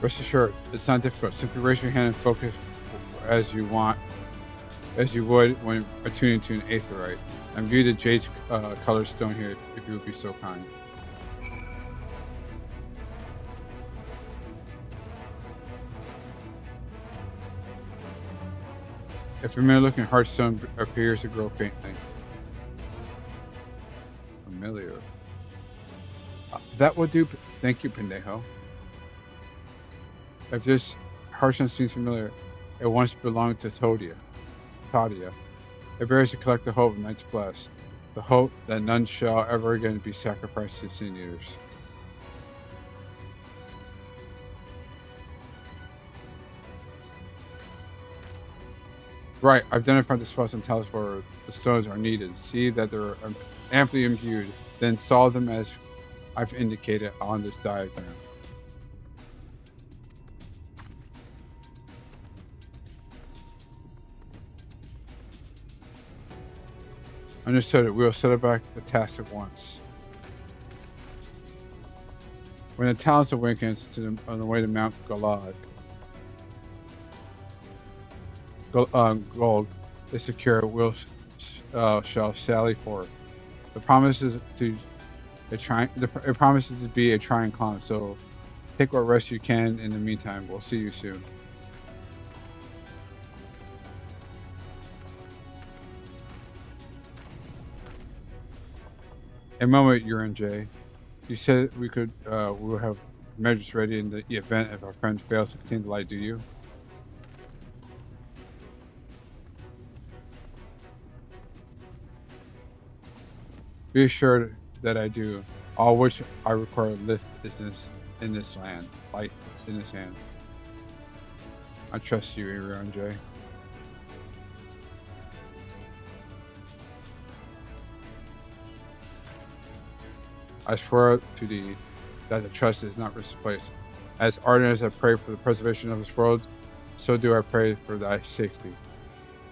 Rest assured, it's not difficult. Simply raise your hand and focus as you would when attuning to an aetherite. And view the jade colored stone here, if you would be so kind. A familiar looking hearthstone appears to grow faintly. Familiar. That will do. Thank you, pendejo. If this hearthstone seems familiar, it once belonged to Tadia. It bears to collect the hope of Knight's Bless, the hope that none shall ever again be sacrificed to sin eaters. Right, I've identified the spots and tells where the stones are needed. See that they're amply imbued, then solve them as I've indicated on this diagram. Understood. We will set about the task at once. When the talents awakens on the way to Mount Golod, gold is secure, shall sally forth. It promises to be a trying climb, so take what rest you can in the meantime. We'll see you soon. A moment, Urin J. You said we will have measures ready in the event if our friend fails to contain the light, do you? Be assured that I do, all which I require life in this land. I trust you, Urin J. I swear to thee that the trust is not misplaced. As ardent as I pray for the preservation of this world, so do I pray for thy safety.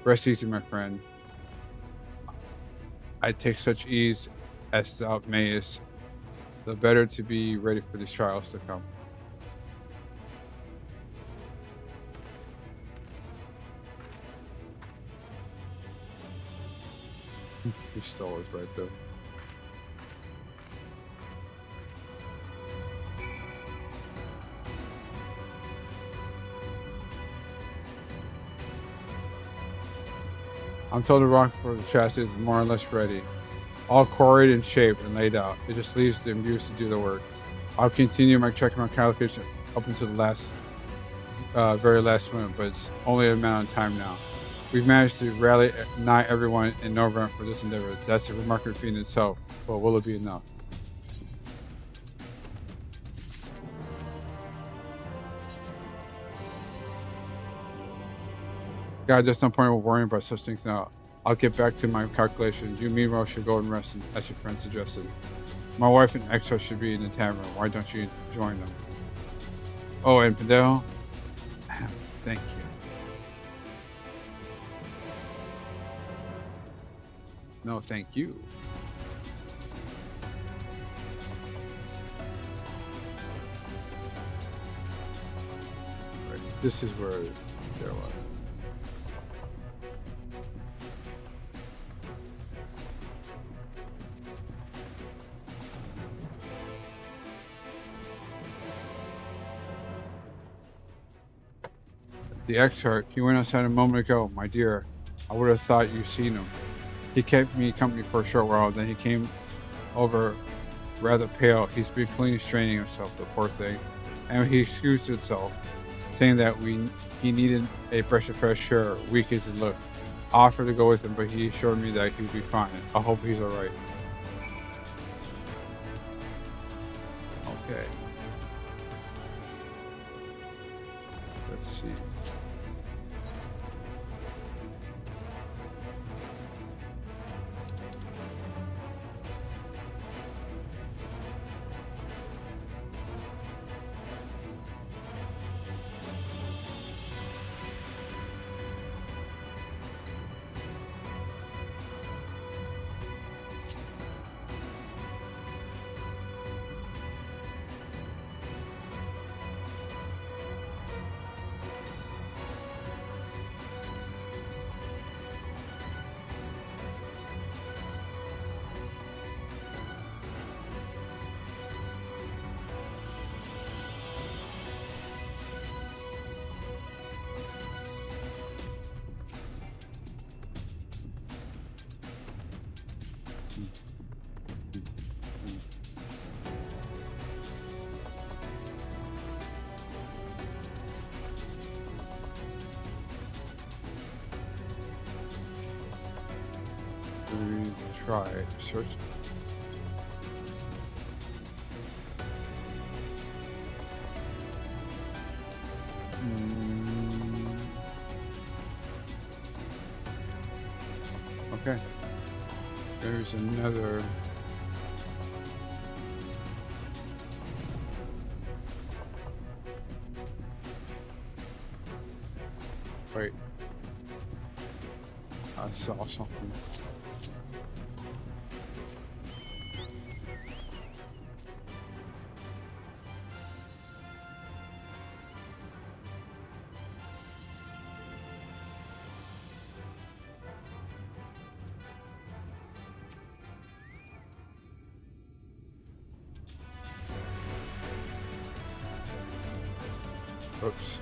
Rest easy, my friend. I take such ease as thou mayest, the better to be ready for these trials to come. He stole us right there. I'm told the rock for the chassis is more or less ready. All quarried and shaped and laid out. It just leaves the imbues to do the work. I'll continue my checking my calculation up until the very last minute, but it's only a matter of time now. We've managed to rally nigh everyone in November for this endeavor. That's a remarkable feat in itself, but will it be enough? God, there's no point in worrying about such things now. I'll get back to my calculations. You, meanwhile, should go and rest, as your friend suggested. My wife and Exo should be in the tavern. Why don't you join them? Oh, and Fidel? Thank you. No, thank you. Right, this is where there was. The Exarch, he went outside a moment ago. My dear, I would have thought you'd seen him. He kept me company for a short while, then he came over rather pale. He's been clearly straining himself, the poor thing. And he excused himself, saying that he needed a breath of fresh air, weak as he looked. I offered to go with him, but he assured me that he'd be fine. I hope he's alright. Okay. Let's see. Try search. Okay. There's another. Wait. I saw something. Oops.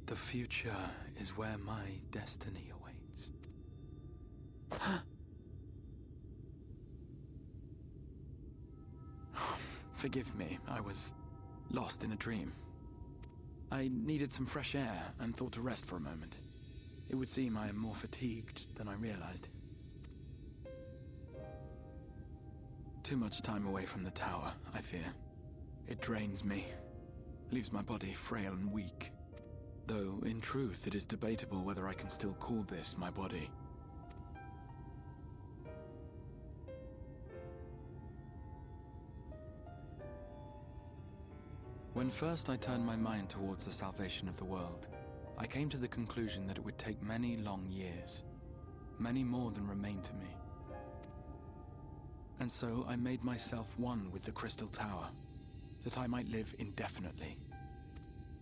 The future is where my destiny awaits. Forgive me, I was lost in a dream. I needed some fresh air and thought to rest for a moment. It would seem I am more fatigued than I realized. Too much time away from the tower, I fear. It drains me, leaves my body frail and weak. Though, in truth, it is debatable whether I can still call this my body. When first I turned my mind towards the salvation of the world, I came to the conclusion that it would take many long years, many more than remain to me. And so I made myself one with the Crystal Tower, that I might live indefinitely.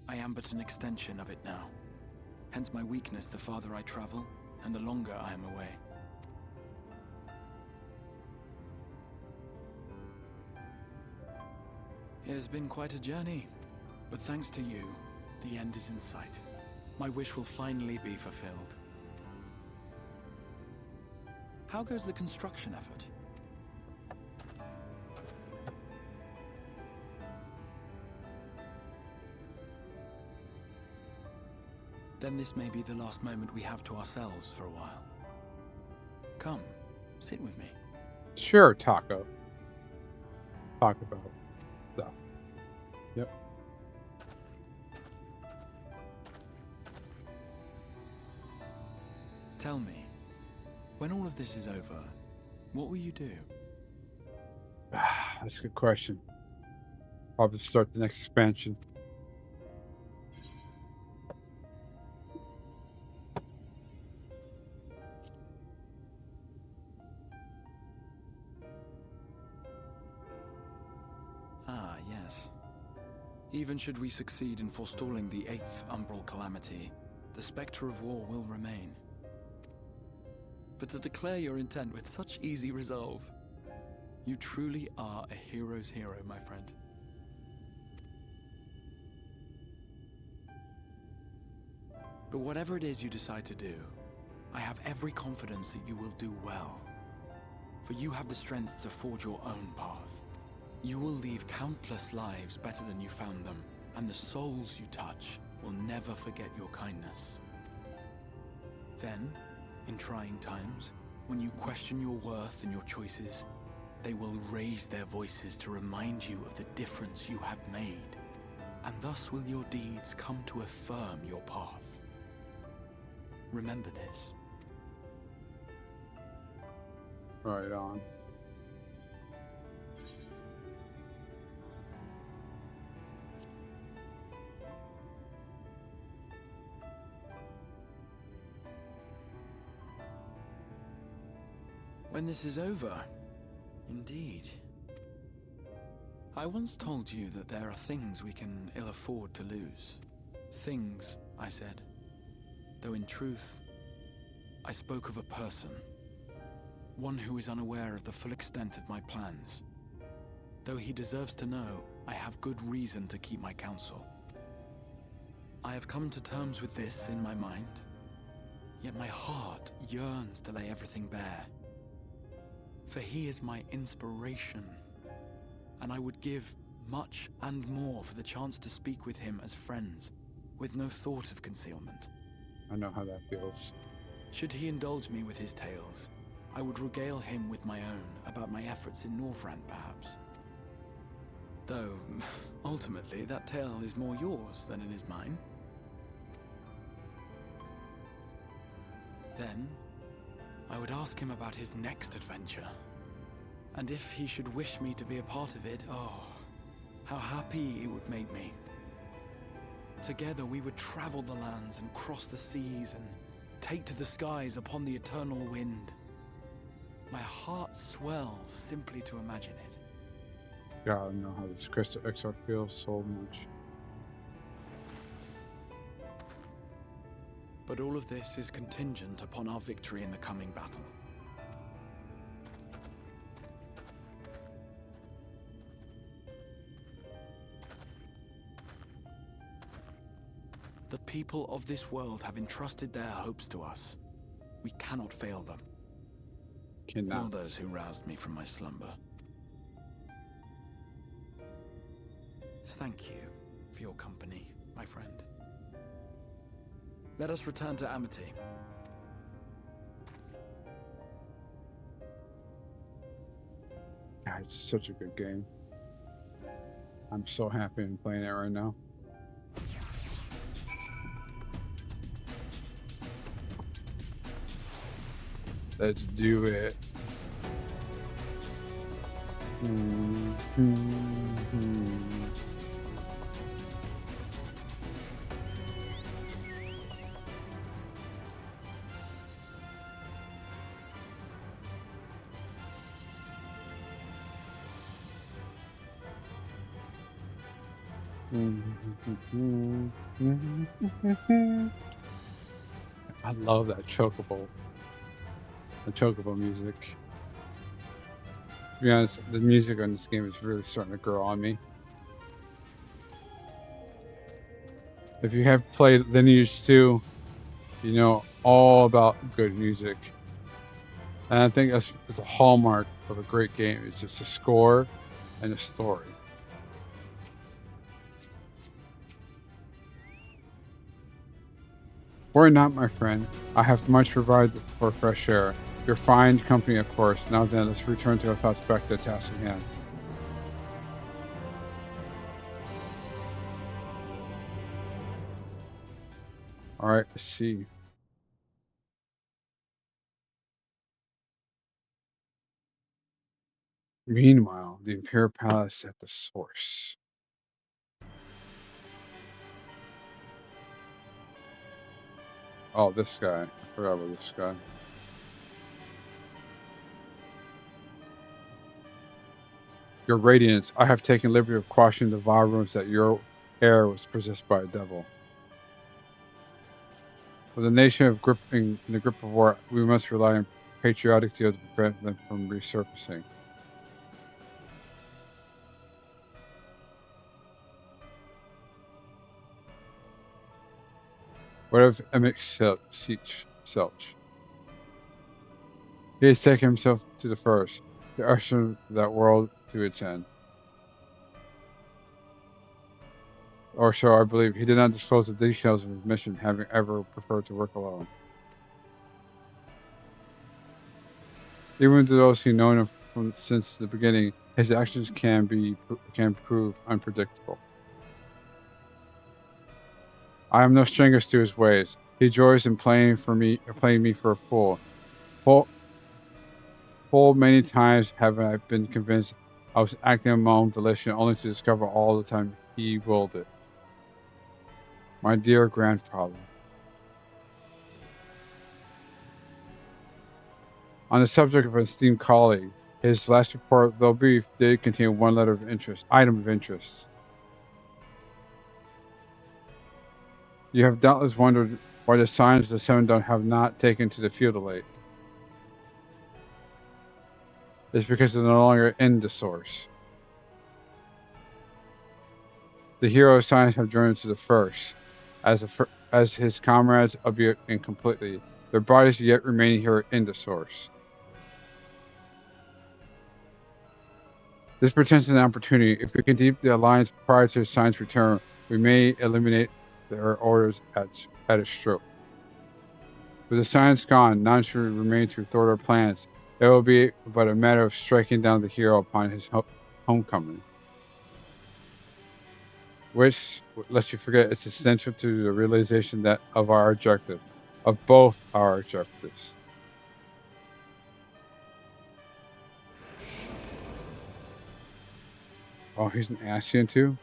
I am but an extension of it now, hence my weakness the farther I travel, and the longer I am away. It has been quite a journey, but thanks to you, the end is in sight. My wish will finally be fulfilled. How goes the construction effort? Then this may be the last moment we have to ourselves for a while. Come, sit with me. Sure, Taco. Talk about stuff. Yep. Tell me, when all of this is over, what will you do? That's a good question. Probably start the next expansion. Ah, yes. Even should we succeed in forestalling the 8th umbral calamity, the spectre of war will remain. But to declare your intent with such easy resolve, you truly are a hero's hero, my friend. But whatever it is you decide to do, I have every confidence that you will do well. For you have the strength to forge your own path. You will leave countless lives better than you found them, and the souls you touch will never forget your kindness. Then, in trying times, when you question your worth and your choices, they will raise their voices to remind you of the difference you have made, and thus will your deeds come to affirm your path. Remember this. Right on. When this is over, indeed. I once told you that there are things we can ill afford to lose. Things, I said. Though in truth, I spoke of a person. One who is unaware of the full extent of my plans. Though he deserves to know, I have good reason to keep my counsel. I have come to terms with this in my mind, yet my heart yearns to lay everything bare. For he is my inspiration, and I would give much and more for the chance to speak with him as friends, with no thought of concealment. I know how that feels. Should he indulge me with his tales, I would regale him with my own about my efforts in Northrend, perhaps. Though, ultimately, that tale is more yours than it is mine. Then, I would ask him about his next adventure. And if he should wish me to be a part of it, oh, how happy it would make me. Together we would travel the lands and cross the seas and take to the skies upon the eternal wind. My heart swells simply to imagine it. God, I know how this Crystal XR feels so much. But all of this is contingent upon our victory in the coming battle. The people of this world have entrusted their hopes to us. We cannot fail them. Cannot. Nor those who roused me from my slumber. Thank you for your company, my friend. Let us return to Amity. God, it's such a good game. I'm so happy I'm playing it right now. Let's do it. I love that chocobo. The chocobo music. To be honest, the music on this game is really starting to grow on me. If you have played Lineage 2, you know all about good music. And I think it's a hallmark of a great game. It's just a score and a story. Worry not, my friend. I have much provided for fresh air. Your fine company, of course. Now then, let's return to our thoughts back to the task at hand. All right, let's see. Meanwhile, the Imperial Palace at the source. Oh, this guy. I forgot about this guy. Your Radiance, I have taken liberty of quashing the vile rumors that your heir was possessed by a devil. With the nation in the grip of war, we must rely on patriotic zeal to prevent them from resurfacing. What of Selch? He has taken himself to the first, to usher that world to its end. Or so I believe. He did not disclose the details of his mission, having ever preferred to work alone. Even to those who know him since the beginning, his actions can prove unpredictable. I am no stranger to his ways. He joys in playing me for a fool. Full many times have I been convinced I was acting on my own volition, only to discover all the time he willed it. My dear grandfather. On the subject of an esteemed colleague, his last report, though brief, did contain one item of interest. You have doubtless wondered why the signs of the Seven Dawn have not taken to the field of late. It's because they're no longer in the source. The hero signs have journeyed to the first, as his comrades, albeit incompletely, their bodies yet remaining here in the source. This presents an opportunity. If we can keep the alliance prior to Sign's return, we may eliminate their orders at a stroke. With the Science gone, none should remain to thwart our plans. It will be but a matter of striking down the hero upon his homecoming. Which, lest you forget, is essential to the realization of our objective, of both our objectives. Oh, he's an Asian too?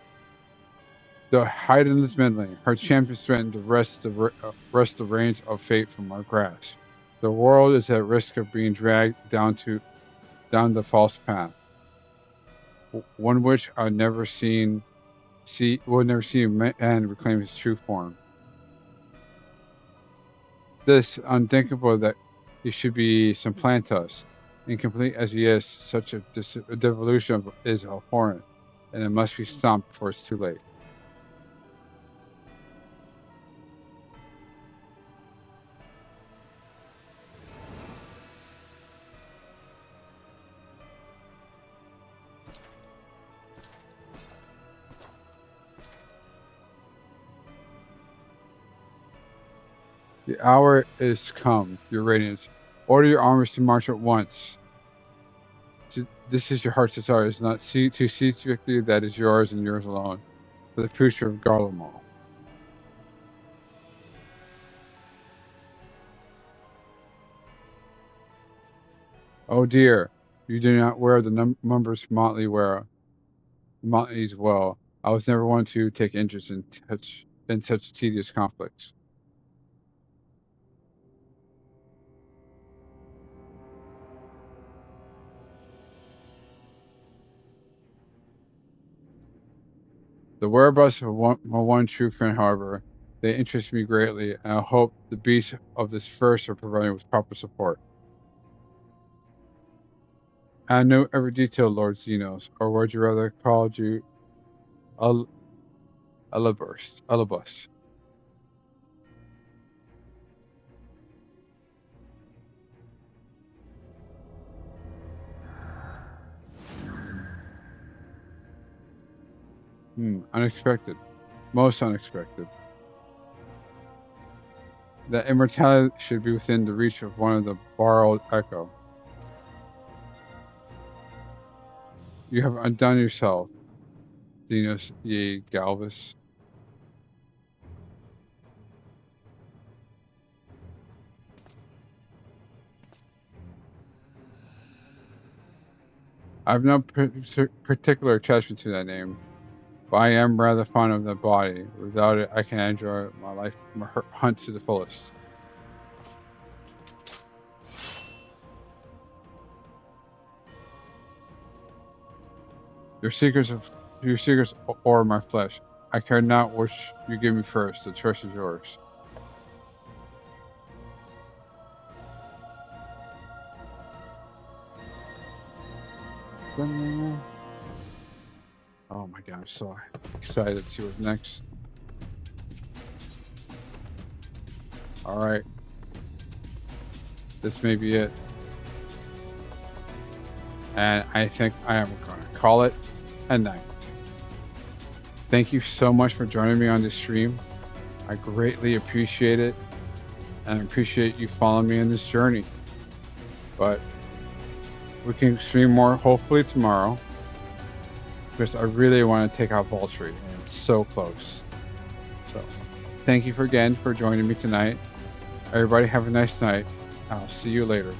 The Haydn is meddling. Her champions threaten to wrest the reins of fate from our grasp. The world is at risk of being dragged down the false path, one which will never see man reclaim his true form. This unthinkable that he should be supplant us, incomplete as he is. Such a devolution is abhorrent, and it must be stopped before it's too late. The hour is come, your radiance. Order your armies to march at once. This is your heart's desire, is not to seize victory that is yours and yours alone, for the future of Garlemald. Oh dear, you do not wear the numbers Motley's well. I was never one to take interest in such tedious conflicts. The whereabouts of my one true friend, however, they interest me greatly, and I hope the beasts of this first are provided with proper support. I know every detail, Lord Xenos, or would you rather call you Elibus? Unexpected. Most unexpected. That immortality should be within the reach of one of the borrowed echo. You have undone yourself, Dinos ye Galvis. I have no particular attachment to that name, but I am rather fond of the body. Without it, I can enjoy my life hunt to the fullest. Your seekers or my flesh. I care not which you give me first. The choice is yours. Oh my god, I'm so excited to see what's next. Alright. This may be it. And I think I am going to call it a night. Thank you so much for joining me on this stream. I greatly appreciate it. And I appreciate you following me on this journey. But we can stream more hopefully tomorrow. Because I really want to take out Vulture, and it's so close. So, thank you again for joining me tonight. Everybody have a nice night. I'll see you later.